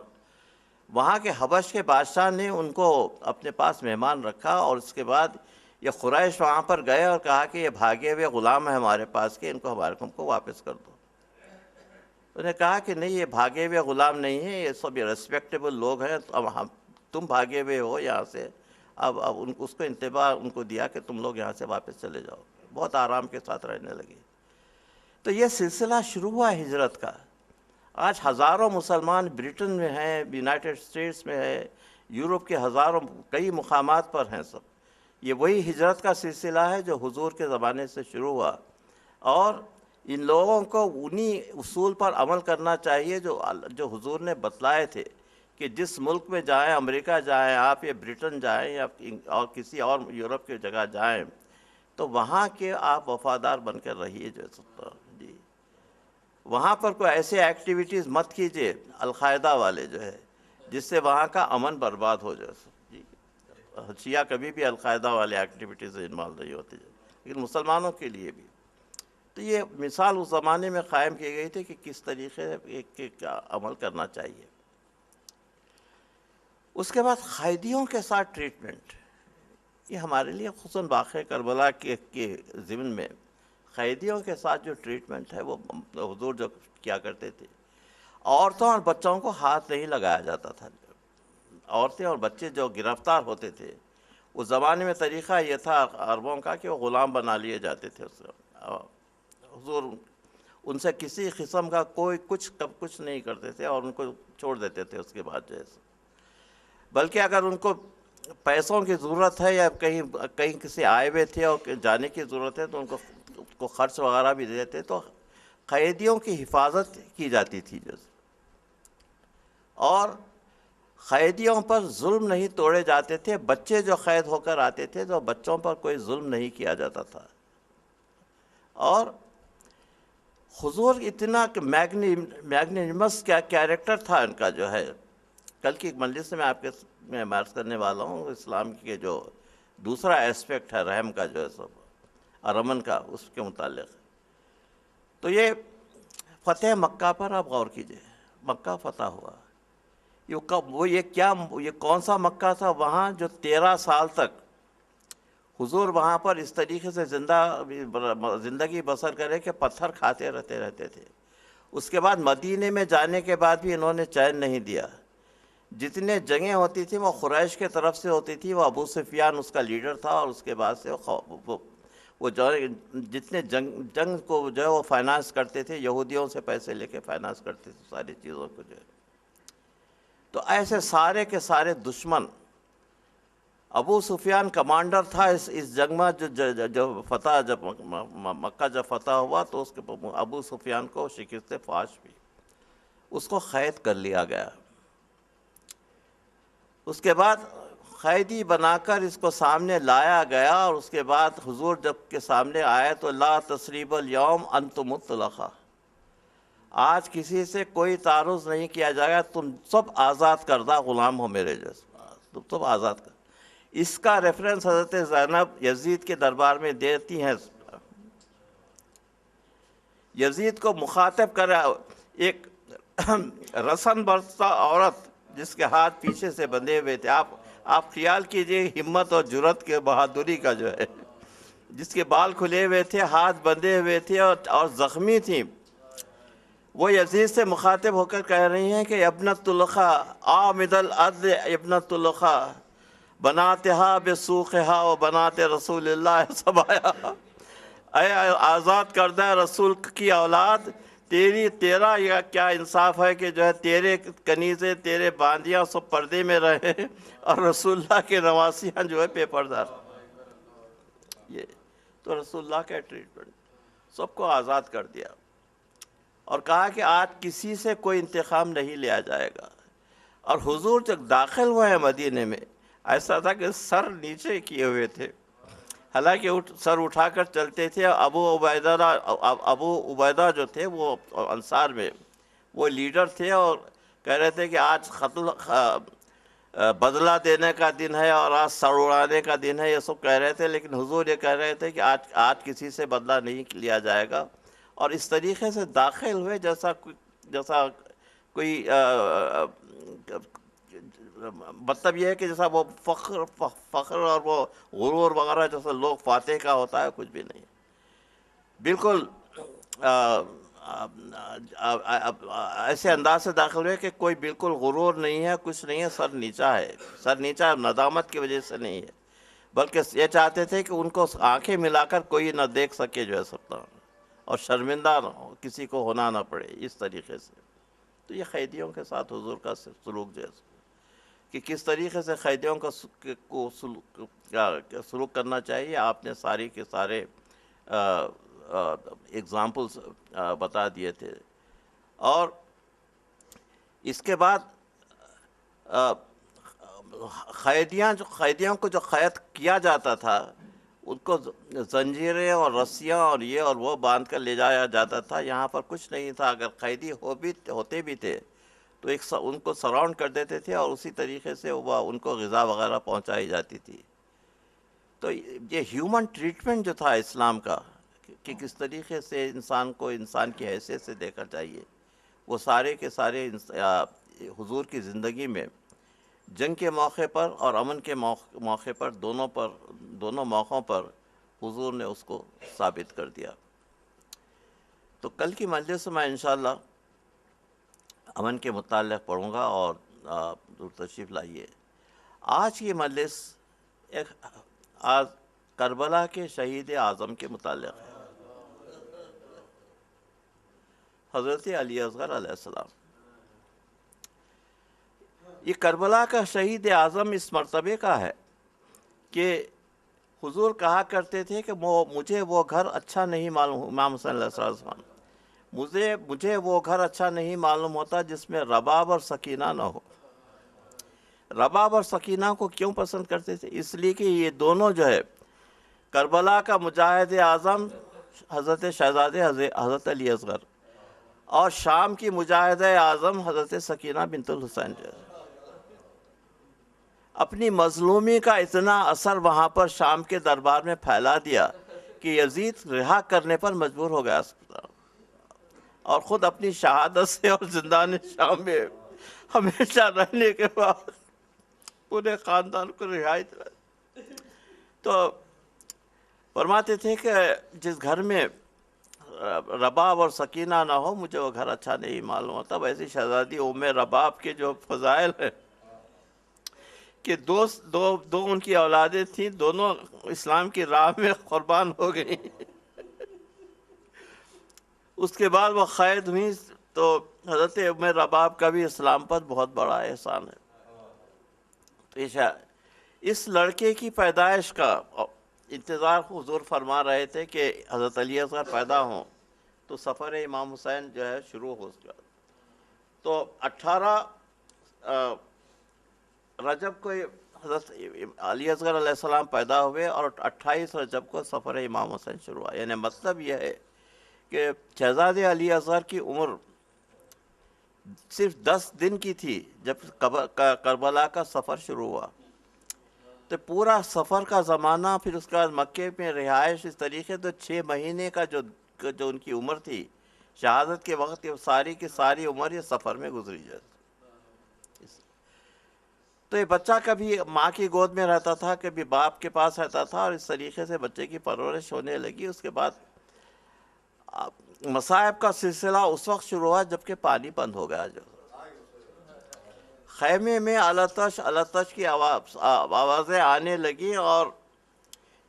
وہاں کے حبش کے بادشاہ نے ان کو اپنے پاس مہمان رکھا، اور اس کے بعد یہ قریش وہاں پر گئے اور کہا کہ یہ بھاگے ہوئے غلام ہیں ہمارے پاس کے، ان کو ہم کو واپس کر دو۔ انہوں نے کہا کہ نہیں، یہ بھاگے ہوئے غلام نہیں ہیں، یہ سب ریسپیکٹیبل لوگ ہیں، اب تم بھاگے ہوئے ہو یہاں سے، اب اس کو انتباہ ان کو دیا کہ تم لوگ یہاں سے واپس چلے جاؤ، بہت آرام کے ساتھ رہنے لگے۔ تو یہ سلسلہ شروع ہوا ہجرت کا۔ آج ہزاروں مسلمان برٹن میں ہیں، یونائٹڈ اسٹیٹس میں ہے، یورپ کے ہزاروں کئی مقامات پر ہیں سب۔ یہ وہی ہجرت کا سلسلہ ہے جو حضور کے زمانے سے شروع ہوا، اور ان لوگوں کو انہی اصول پر عمل کرنا چاہیے جو حضور نے بتلائے تھے کہ جس ملک میں جائیں، امریکہ جائیں آپ، یا برٹن جائیں، یا اور کسی اور یورپ کی جگہ جائیں، تو وہاں کے آپ وفادار بن کر رہیے جو جی۔ وہاں پر کوئی ایسے ایکٹیویٹیز مت کیجیے القاعدہ والے جو ہے، جس سے وہاں کا امن برباد ہو جائے جی۔ شیعہ کبھی بھی القاعدہ والے ایکٹیویٹیز انوالو نہیں ہوتے، لیکن مسلمانوں کے لیے بھی۔ تو یہ مثال اس زمانے میں قائم کی گئی تھی کہ کس طریقے کا عمل کرنا چاہیے۔ اس کے بعد قیدیوں کے ساتھ ٹریٹمنٹ، یہ ہمارے لیے خصوصاً واقعہ کربلا کے ضمن میں قیدیوں کے ساتھ جو ٹریٹمنٹ ہے وہ حضور جو کیا کرتے تھے، عورتوں اور بچوں کو ہاتھ نہیں لگایا جاتا تھا۔ عورتیں اور بچے جو گرفتار ہوتے تھے، اس زمانے میں طریقہ یہ تھا عربوں کا کہ وہ غلام بنا لیے جاتے تھے۔ حضور ان سے کسی قسم کا کچھ نہیں کرتے تھے، اور ان کو چھوڑ دیتے تھے اس کے بعد جو ہے۔ بلکہ اگر ان کو پیسوں کی ضرورت ہے یا کہیں کسی آئے ہوئے تھے اور جانے کی ضرورت ہے تو ان کو خرچ وغیرہ بھی دیتے، تو قیدیوں کی حفاظت کی جاتی تھی جیسے، اور قیدیوں پر ظلم نہیں توڑے جاتے تھے۔ بچے جو قید ہو کر آتے تھے تو بچوں پر کوئی ظلم نہیں کیا جاتا تھا۔ اور حضور اتنا میگنیمس کیا کیریکٹر تھا ان کا جو ہے۔ کل کی مجلس میں آپ کے میں عرض کرنے والا ہوں، اسلام کے جو دوسرا ایسپیکٹ ہے رحم کا جو ہے سب، اور امن کا، اس کے متعلق۔ تو یہ فتح مکہ پر آپ غور کیجئے، مکہ فتح ہوا، یہ کون سا مکہ تھا وہاں جو 13 سال تک حضور وہاں پر اس طریقے سے زندگی بسر کرے کہ پتھر کھاتے رہتے تھے۔ اس کے بعد مدینے میں جانے کے بعد بھی انہوں نے چین نہیں دیا۔ جتنے جنگیں ہوتی تھیں وہ قریش کے طرف سے ہوتی تھی، وہ ابو سفیان اس کا لیڈر تھا، اور اس کے بعد سے وہ جتنے جنگ کو جو ہے وہ فائنانس کرتے تھے، یہودیوں سے پیسے لے کے فائنانس کرتے تھے ساری چیزوں کو جو ہے۔ تو ایسے سارے کے سارے دشمن، ابو سفیان کمانڈر تھا اس جنگ میں، جب مکہ جب فتح ہوا تو اس کے ابو سفیان کو شکست فاش بھی، اس کو قید کر لیا گیا۔ اس کے بعد قیدی بنا کر اس کو سامنے لایا گیا، اور اس کے بعد حضور جب کے سامنے آئے تو لا تثریب اليوم انتم مطلقہ، آج کسی سے کوئی تعرض نہیں کیا جائے گا، تم سب آزاد کردہ غلام ہو میرے جیسے، تم سب آزاد کر۔ اس کا ریفرنس حضرت زینب یزید کے دربار میں دیتی ہیں۔ یزید کو مخاطب کر ایک رسن برستا عورت جس کے ہاتھ پیچھے سے بندھے ہوئے تھے، آپ خیال کیجئے ہمت اور جرأت کے بہادری کا جو ہے، جس کے بال کھلے ہوئے تھے، ہاتھ بندھے ہوئے تھے اور زخمی تھیں، وہ یزید سے مخاطب ہو کر کہہ رہی ہیں کہ ابنۃ الخا عامد العدل ابنۃ الخا بناتہا بسوقہا و بنات رسول اللہ سبایا، اے آزاد کردہ رسول کی اولاد، تیرا یہ کیا انصاف ہے کہ جو ہے تیرے کنیزیں، تیرے باندیاں سب پردے میں رہے، اور رسول اللہ کے نواسیاں جو ہے بے پردہ۔ یہ تو رسول اللہ کا ٹریٹمنٹ، سب کو آزاد کر دیا، اور کہا کہ آج کسی سے کوئی انتقام نہیں لیا جائے گا۔ اور حضور جب داخل ہوئے ہیں مدینے میں، ایسا تھا کہ سر نیچے کیے ہوئے تھے، حالانکہ سر اٹھا کر چلتے تھے. ابو عبیدہ جو تھے وہ انصار میں وہ لیڈر تھے اور کہہ رہے تھے کہ آج بدلہ دینے کا دن ہے اور آج سر اڑانے کا دن ہے، یہ سب کہہ رہے تھے. لیکن حضور یہ کہہ رہے تھے کہ آج کسی سے بدلہ نہیں لیا جائے گا. اور اس طریقے سے داخل ہوئے جیسا کوئی مطلب یہ ہے کہ جیسا وہ فخر اور وہ غرور وغیرہ جیسا لوگ فاتح کا ہوتا ہے، کچھ بھی نہیں. بالکل ایسے انداز سے داخل ہوئے کہ کوئی بالکل غرور نہیں ہے، کچھ نہیں ہے، سر نیچا ہے. سر نیچا ندامت کی وجہ سے نہیں ہے، بلکہ یہ چاہتے تھے کہ ان کو آنکھیں ملا کر کوئی نہ دیکھ سکے جو ہے سب، اور شرمندہ نہ ہو، کسی کو ہونا نہ پڑے اس طریقے سے. تو یہ قیدیوں کے ساتھ حضور کا سلوک جو ہے کہ کس طریقے سے قیدیوں کو سلوک کرنا چاہیے، آپ نے ساری کے سارے اگزامپلس بتا دیے تھے. اور اس کے بعد قیدیوں کو جو قید کیا جاتا تھا ان کو زنجیریں اور رسیاں اور یہ اور وہ باندھ کر لے جایا جاتا تھا. یہاں پر کچھ نہیں تھا. اگر قیدی ہوتے بھی تھے تو ان کو سراؤنڈ کر دیتے تھے اور اسی طریقے سے ان کو غذا وغیرہ پہنچائی جاتی تھی. تو یہ ہیومن ٹریٹمنٹ جو تھا اسلام کا کہ کس طریقے سے انسان کو انسان کی حیثیت سے دیکھنا چاہیے، وہ سارے کے سارے حضور کی زندگی میں جنگ کے موقع پر اور امن کے موقع پر دونوں موقعوں پر حضور نے اس کو ثابت کر دیا. تو کل کی مجلس میں انشاءاللہ امن کے متعلق پڑھوں گا اور تشریف لائیے. آج کی مجلس آج کربلا کے شہید اعظم کے متعلق ہے، حضرت علی اصغر علیہ السلام. یہ کربلا کا شہید اعظم اس مرتبے کا ہے کہ حضور کہا کرتے تھے کہ مجھے وہ گھر اچھا نہیں معلوم، امام حسین علیہ السلام، مجھے وہ گھر اچھا نہیں معلوم ہوتا جس میں رباب اور سکینہ نہ ہو. رباب اور سکینہ کو کیوں پسند کرتے تھے؟ اس لیے کہ یہ دونوں جو ہے کربلا کا مجاہد اعظم حضرت شہزادے حضرت علی اصغر اور شام کی مجاہد اعظم حضرت سکینہ بنت الحسین جو ہے، اپنی مظلومی کا اتنا اثر وہاں پر شام کے دربار میں پھیلا دیا کہ یزید رہا کرنے پر مجبور ہو گیا اور خود اپنی شہادت سے اور زندان شام میں ہمیشہ رہنے کے بعد پورے خاندان کو رہائی دلائی. تو فرماتے تھے کہ جس گھر میں رباب اور سکینہ نہ ہو مجھے وہ گھر اچھا نہیں معلوم ہوتا. ویسی شہزادی ام رباب کے جو فضائل ہیں کہ دو ان کی اولادیں تھیں، دونوں اسلام کی راہ میں قربان ہو گئیں. اس کے بعد وہ قید ہوئیں. تو حضرت ام رباب کا بھی اسلام پر بہت بڑا احسان ہے. تو اس لڑکے کی پیدائش کا انتظار حضور فرما رہے تھے کہ حضرت علی اصغر پیدا ہوں تو سفر امام حسین جو ہے شروع ہو گیا. تو 18 رجب کو حضرت علی اصغر علیہ السلام پیدا ہوئے اور 28 رجب کو سفر امام حسین شروع ہوا. یعنی مطلب یہ ہے کہ شہزادے علی اصغر کی عمر صرف 10 دن کی تھی جب کربلا کا سفر شروع ہوا. تو پورا سفر کا زمانہ، پھر اس کے بعد مکے میں رہائش، اس طریقے تو 6 مہینے کا جو ان کی عمر تھی شہادت کے وقت، ساری کی ساری عمر یہ سفر میں گزری جاتی. تو یہ بچہ کبھی ماں کی گود میں رہتا تھا، کبھی باپ کے پاس رہتا تھا، اور اس طریقے سے بچے کی پرورش ہونے لگی. اس کے بعد مصائب کا سلسلہ اس وقت شروع ہوا جب کہ پانی بند ہو گیا. جو خیمے میں التش کی آوازیں آنے لگیں اور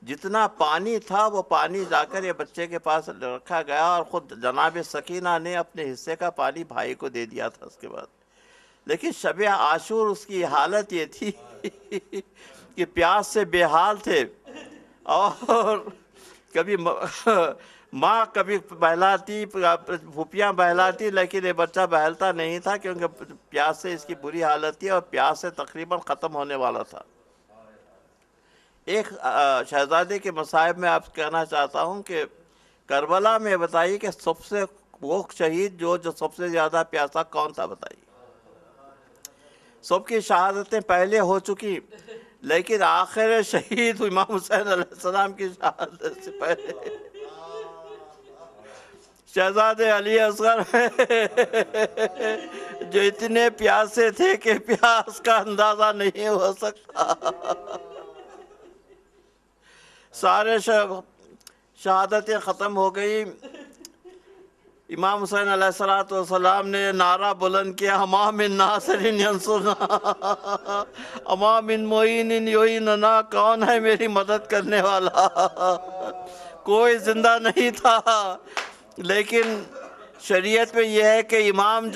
جتنا پانی تھا وہ پانی جا کر یہ بچے کے پاس رکھا گیا اور خود جناب سکینہ نے اپنے حصے کا پانی بھائی کو دے دیا تھا. اس کے بعد لیکن شب عاشور اس کی حالت یہ تھی کہ پیاس سے بے حال تھے اور کبھی ماں کبھی بہلاتی، پھوپھیاں بہلاتی، لیکن یہ بچہ بہلتا نہیں تھا کیونکہ پیاس سے اس کی بری حالت تھی اور پیاس سے تقریباً ختم ہونے والا تھا. ایک شہزادے کے مصائب میں آپ کہنا چاہتا ہوں کہ کربلا میں بتائیے کہ سب سے وہ شہید جو سب سے زیادہ پیاسا کون تھا بتائیے؟ سب کی شہادتیں پہلے ہو چکی، لیکن آخر شہید امام حسین علیہ السلام کی شہادت سے پہلے شہزادے علی اصغر جو اتنے پیاسے تھے کہ پیاس کا اندازہ نہیں ہو سکتا۔ سارے شہادتیں ختم ہو گئی، امام حسین علیہ السلام نے نعرہ بلند کیا، اما من ناصر ینصرنا اما من معین یعیننا، کون ہے میری مدد کرنے والا؟ کوئی زندہ نہیں تھا، لیکن شریعت میں یہ ہے کہ امام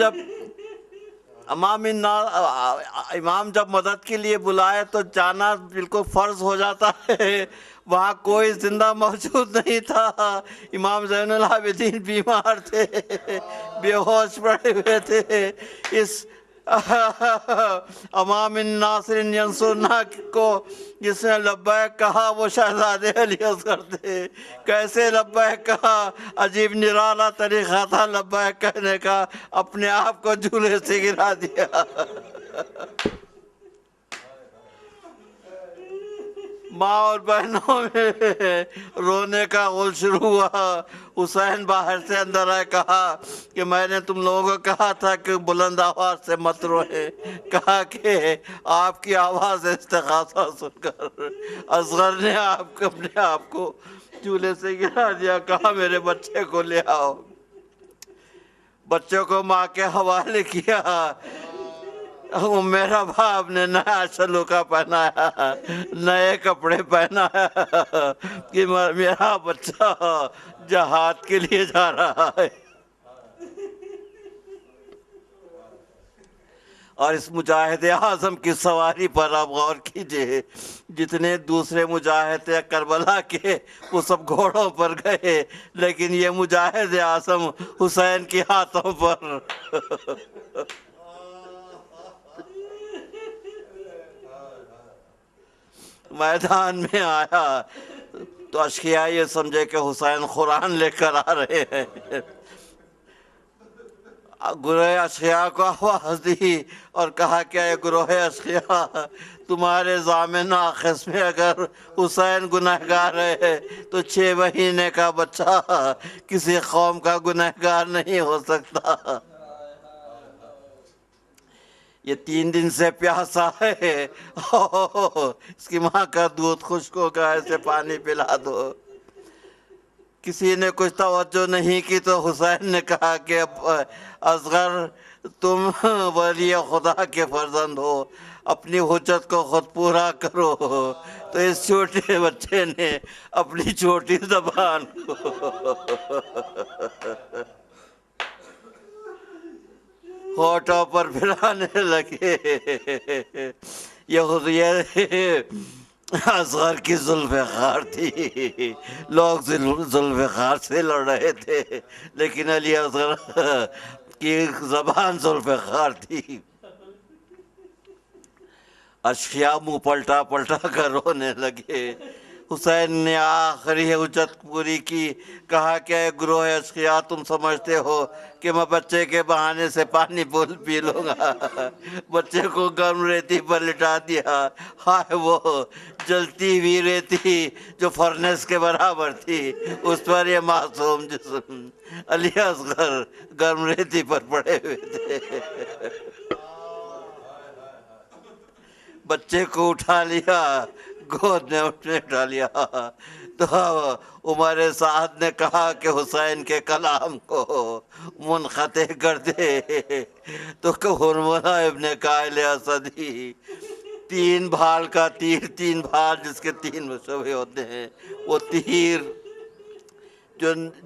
جب مدد کے لیے بلائے تو جانا بالکل فرض ہو جاتا ہے۔ وہاں کوئی زندہ موجود نہیں تھا، امام زین العابدین بیمار تھے، بے ہوش پڑے ہوئے تھے۔ اس امام ناصر ینصرنا کو جس نے لبیک کہا وہ شہزادے علی اصغر تھے۔ کیسے لبیک کہا؟ عجیب نرالا طریقہ تھا لبیک کہنے کا، اپنے آپ کو جھولے سے گرا دیا۔ ماں اور بہنوں میں رونے کا غل شروع ہوا۔ حسین باہر سے اندر آئے، کہا کہ میں نے تم لوگوں کو کہا تھا کہ بلند آواز سے مت روئے، کہا کہ آپ کی آواز استغاثہ سن کر اصغر نے اپنے آپ کو چولہے سے گرا دیا۔ کہا میرے بچے کو لے آؤ۔ بچے کو ماں کے حوالے کیا۔ میرا باپ نے نیا سلوکا پہنایا، نئے کپڑے پہنایا کہ میرا بچہ جہاد کے لیے جا رہا ہے۔ اور اس مجاہد اعظم کی سواری پر آپ غور کیجئے، جتنے دوسرے مجاہد کربلا کے وہ سب گھوڑوں پر گئے، لیکن یہ مجاہد اعظم حسین کے ہاتھوں پر میدان میں آیا تو اشقیاء یہ سمجھے کہ حسین قرآن لے کر آ رہے ہیں۔ گروہ اشقیاء کو آواز دی اور کہا کہ اے گروہ اشقیاء، تمہارے ضامن ناقص میں اگر حسین گنہگار ہے تو 6 مہینے کا بچہ کسی قوم کا گنہگار نہیں ہو سکتا۔ یہ 3 دن سے پیاسا ہے، اس کی ماں کا دودھ خشک ہو گیا، اسے پانی پلا دو۔ کسی نے کچھ توجہ نہیں کی تو حسین نے کہا کہ اصغر تم ولی خدا کے فرزند ہو، اپنی حجت کو خود پورا کرو۔ تو اس چھوٹے بچے نے اپنی چھوٹی زبان کو ہونٹوں پر پھرانے لگے۔ یہ اصغر کی ذوالفقار تھی، لوگ ذوالفقار سے لڑ رہے تھے، لیکن علی اصغر کی زبان ذوالفقار تھی۔ اشقیاء منہ پلٹا پلٹا کر رونے لگے۔ حسین نے آخری حجت پوری کی، کہا کہ اے گروہ اشقیاء، تم سمجھتے ہو کہ میں بچے کے بہانے سے پانی پی لوں گا؟ بچے کو گرم ریتی پر لٹا دیا۔ ہائے وہ جلتی ہوئی ریتی جو فرنس کے برابر تھی، اس پر یہ معصوم جسم علی اصغر گرم ریتی پر پڑے ہوئے تھے۔ بچے کو اٹھا لیا، گود میں اٹھا لیا تو عمر سعد نے کہا کہ حسین کے کلام کو منقطع کر دے، تو حرملہ ابن قائل اسدی 3 بھال کا تیر، 3 بھال جس کے 3 مشعبے ہوتے ہیں، وہ تیر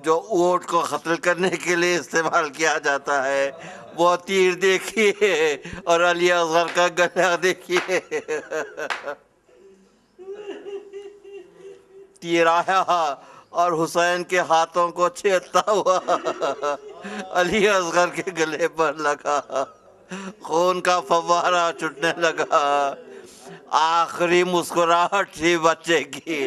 جو اونٹ کو قتل کرنے کے لیے استعمال کیا جاتا ہے، وہ تیر دیکھیے، اور علی اصغر کا گلا دیکھیے۔ تیر آیا اور حسین کے ہاتھوں کو چھیدتا ہوا علی اصغر کے گلے پر لگا، خون کا فوارہ چھٹنے لگا۔ آخری مسکراہٹ تھی بچے کی.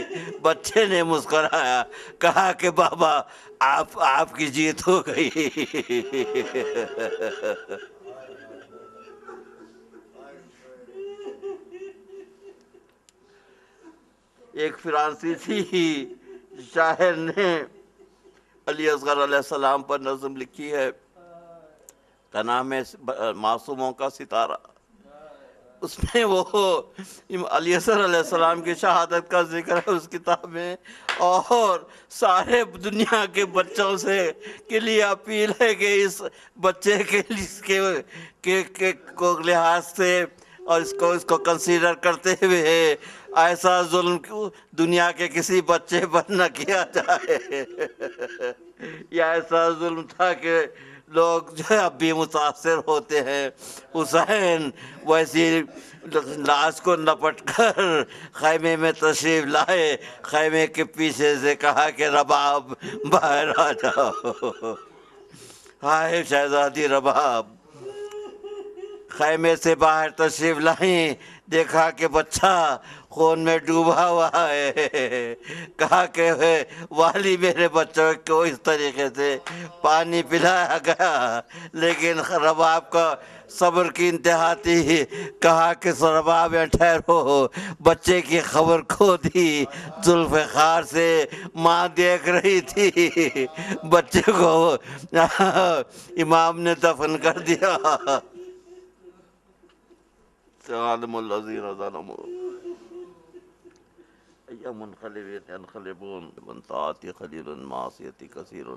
بچے نے مسکرایا, کہا کہ بابا آپ کی جیت ہو گئی. ایک فرانسیسی شاعر نے علی اصغر علیہ السلام پر نظم لکھی ہے, کا نام ہے معصوموں کا ستارہ. اس میں وہ علی اصغر علیہ السلام کی شہادت کا ذکر ہے اس کتاب میں, اور سارے دنیا کے بچوں سے کے لیے اپیل ہے کہ اس بچے کے کو لحاظ سے اور اس کو کنسیڈر کرتے ہوئے ایسا ظلم دنیا کے کسی بچے پر نہ کیا جائے. یہ ایسا ظلم تھا کہ لوگ جو ہے اب بھی متاثر ہوتے ہیں. حسین ویسی لاش کو لپٹ کر خیمے میں تشریف لائے, خیمے کے پیچھے سے کہا کہ رباب باہر آ جاؤ. ہائے شہزادی رباب خیمے سے باہر تشریف لائیں, دیکھا کہ بچہ خون میں ڈوبا ہوا ہے. کہا کہ والی میرے بچوں کو اس طریقے سے پانی پلایا گیا, لیکن رباب کا صبر کی انتہا تھی. کہا کہ رباب ٹھہرو, بچے کی خبر کھو دی. ذوالفقار سے ماں دیکھ رہی تھی, بچے کو امام نے دفن کر دیا. عالم الذین ظلموا ای منقلب ينقلبون من طاعتی خلیل معصیتی کثیر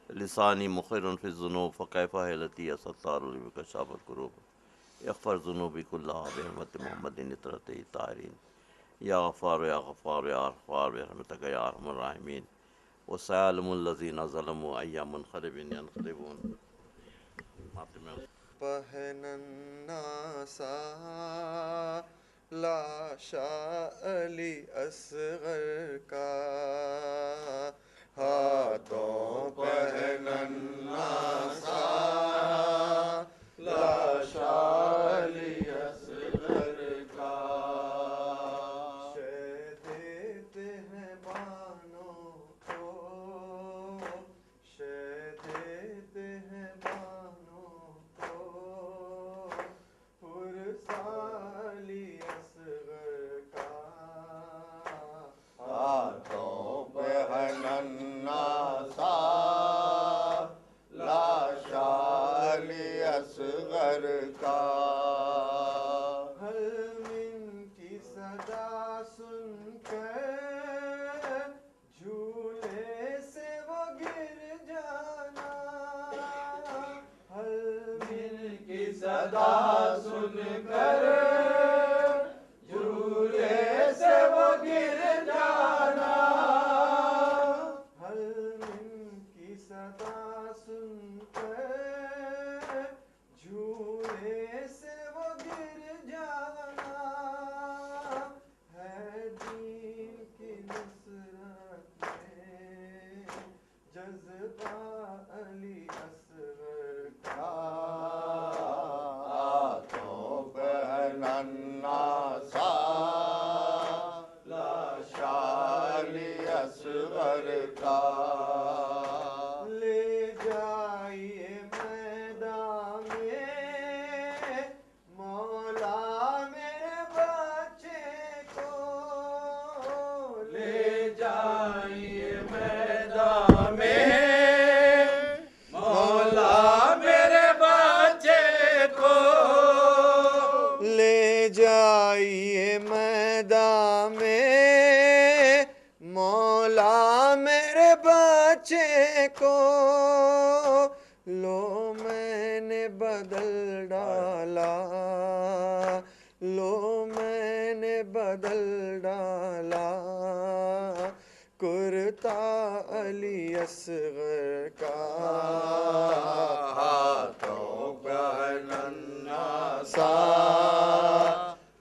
لسانی مخر فی الذنوب فکیف حیلتی یا ستار بکشاف الکروب اغفر ذنوبی کلہا بحرمت محمد نطرت طاہرین یا غفار یا غفار یا غفار برحمتک یا ارحم الراحمین وسيعلم الذین ظلموا ای منقلب ينقلبون. پہنناسا لاشا علی اصغر کا ہاتھوں پہنناسا لاشا علی اصغر کا شہ دیتے ہیں بانوں کو شہ دیتے ہیں بانوں کو پرسالی اصغر کا ہاتھوں پہنناسا لاشا علی اصغر کا حلم کی صدا سن کر جھولے سے وہ گر جانا حلم کی صدا سن کر جھولے سے وہ گر جانا حلم کی صدا سن کر جھولے سے وہ گر جانا ہے دین کی نصرت میں جذبہ علی اصغر کا ہاتھوں پہنناسا لاشا علی اصغر کا لے جائیے میدان میں مولا میرے بچے کو لے جائیے میدان میں مولا میرے بچے کو لے جائیے میدان میں مولا میرے بچے کو لو میں نے بدل ڈالا لو میں نے بدل ڈالا کرتا علی اصغر کا ہاتھوں پہنناسا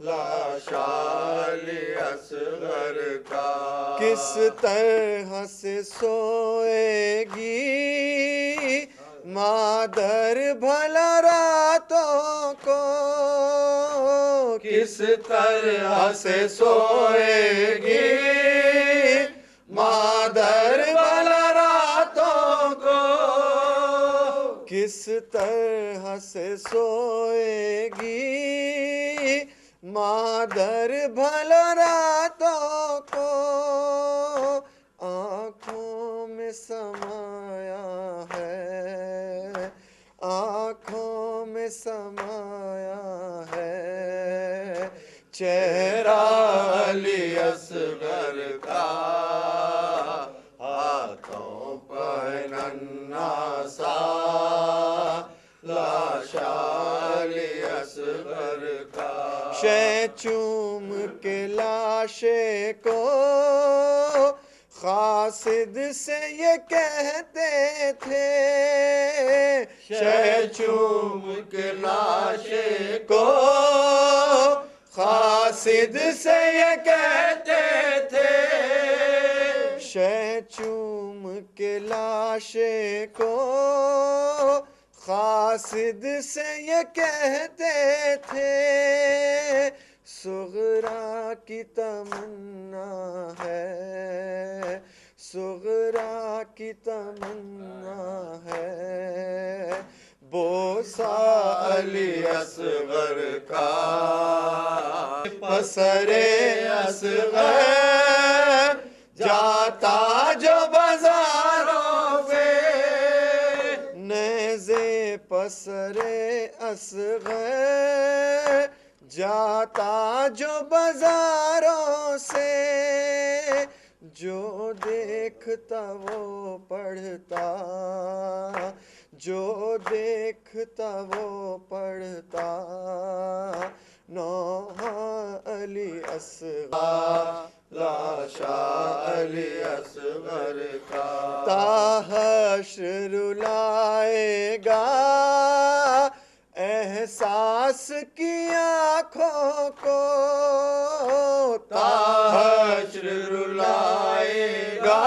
لاشا علی اصغر کا کس طرح سے سوئے گی مادر بھلا راتوں کو کس طرح سے سوئے گی مادر بھلا راتوں کو، کس طرح سے سوئے گی مادر بھلا راتوں کو، آنکھوں میں سمایا ہے، آنکھوں میں سمایا ہے چہرہ علی اصغر کا، ہاتھوں پر ننھا سا لاشا علی اصغر کا، شہ چوم کے لاشے کو قاصد سے یہ کہتے تھے، شہ چوم کے لاشے کو قاصد سے یہ کہتے تھے، شہ چوم کے لاشے کو قاصد سے یہ کہتے تھے، صغرا کی تمنا ہے، صغرا کی تمنا ہے بوسہ علی اصغر کا، پسرے اصغر جاتا جو بازاروں پہ، نیزے پسرے اصغر جاتا جو بازاروں سے، جو دیکھتا وہ پڑھتا، جو دیکھتا وہ پڑھتا، نوحہ علی اصغر لاشا علی اصغر کا، تا حشر رلائے گا احساس کی آنکھوں کو، تا حشر رلائے گا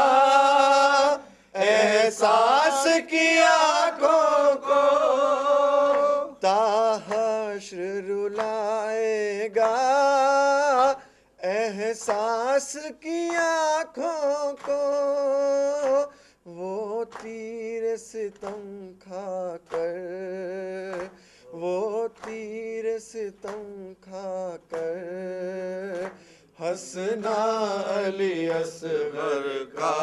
احساس کی آنکھوں کو، تا حشر رلائے گا احساس کی آنکھوں کو، وہ تیر ستم کھا کر، وہ تیر ستم کھا کر حسنا علی اصغر کا،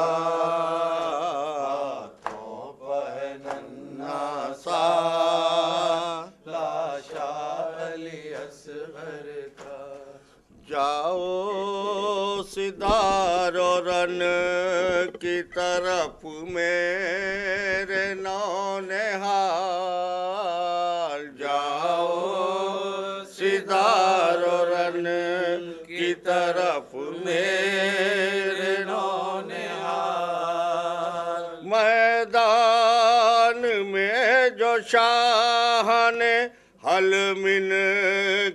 ہاتھوں پہ ننھا سا لاشا علی اصغر کا، جاؤ سدار و رن کی طرف میرے نونہال، جاؤ سدار و رن کی طرف میرے نونہال، میدان میں جو شاہ نے حلمن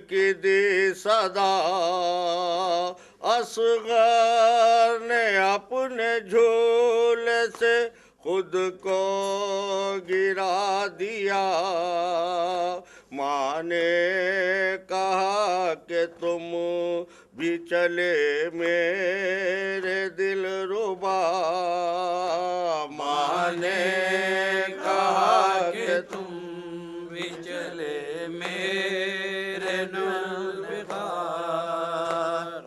کی دی صدا، اصغر نے اپنے جھولے سے خود کو گرا دیا، ماں نے کہا کہ تم بھی چلے میرے دل ربا، ماں نے کہا کہ تم بھی چلے میرے نلبغار،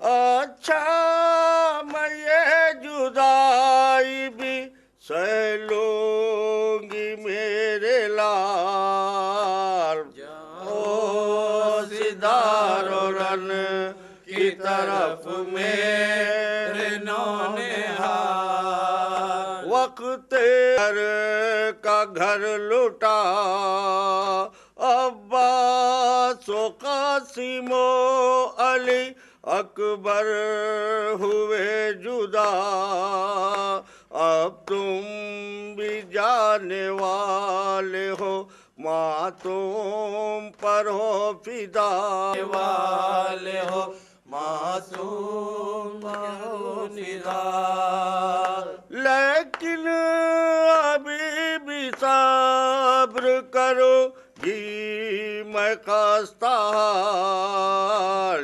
اچھا میں یہ جدائی بھی سہ لوں گی میرے لال، جاؤ سدار و رن کی طرف میرے نونہال، وقت کا گھر لٹا عباس و قاسم و علی اکبر ہوئے جدا، اب تم بھی جانے والے ہو، ماں تم پر ہو فدا، والے ہو معصوم ہو فدا، لیکن ابھی بھی صبر کرو جی میں خستہ حال،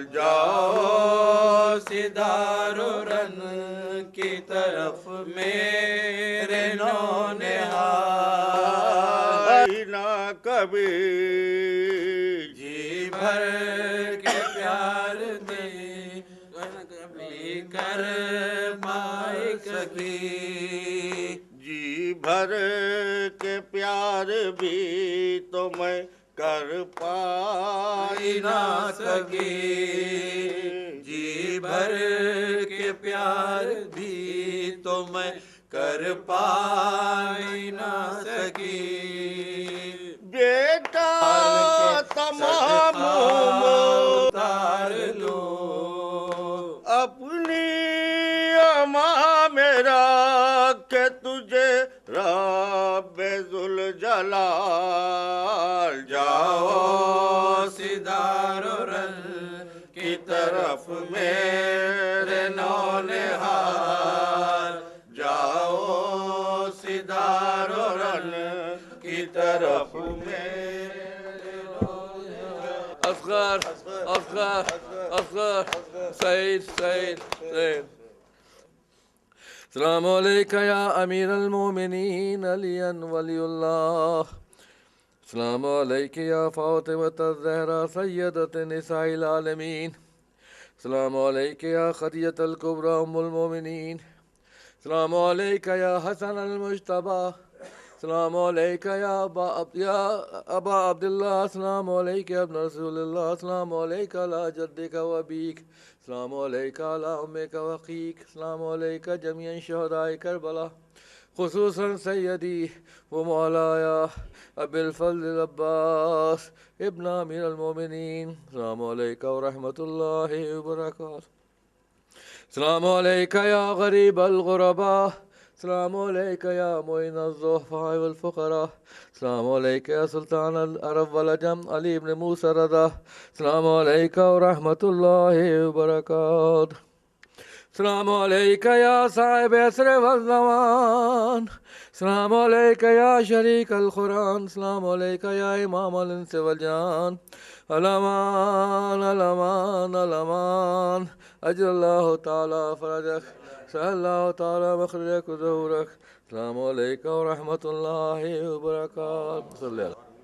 کے پیار میں کبھی کر پائے سکی، جی بھر کے پیار بھی تو میں کر پائی نہ سکی، جی بھر کے پیار بھی تو میں کر پائی نہ سکی، بیٹا تمام اتار لو اپنی اما میرا کہ تجھے رب ذوالجلال جاؤ سدار و رن کی طرف میرے نونہار، جاؤ سدار و رن کی طرف اصغر اصغر اصغر سعید سعید سعید السلام علیکہ یا امیر المومنین علی ولی اللہ، السلام علیکہ یا فاطمۃ الزہرا سیدۃ نساء العالمین، السلام علیکہ یا خدیجۃ الکبریٰ ام المومنین، السلام علیکہ یا حسن المجتبیٰ، السلام علیکہ یا ابا عبداللہ، السلام علیکہ ابن رسول اللہ، السلام علیکہ علی جدک و ابیک، السلام علیکہ علی امک و اخیک، السلام علیکہ جمیع شہداء کربلا، خصوصاً سیدی و مولایا ابی الفضل العباس ابن امیر المومنین، السلام علیکہ و رحمۃ اللہ وبرکاتہ، السلام علیکہ یا غریب الغرباء، السلام علیکہ یا معین الضعفاء والفقراء، السلام علیکہ یا سلطان العرب والعجم علی ابن موسیٰ رضا، السلام علیکہ ورحمۃ اللہ وبرکاتہ، السلام علیکہ یا صاحب عصر والزمان، السلام علیکہ یا شریک القرآن، السلام علیکہ یا امام الانس والجان، الامان الامان الامان، اجل اللہ تعالی فرجک، سہل اللہ تعالی مخرجک و ظہورک، السلام علیکہ ورحمۃ اللہ وبرکاتہ، صلی اللہ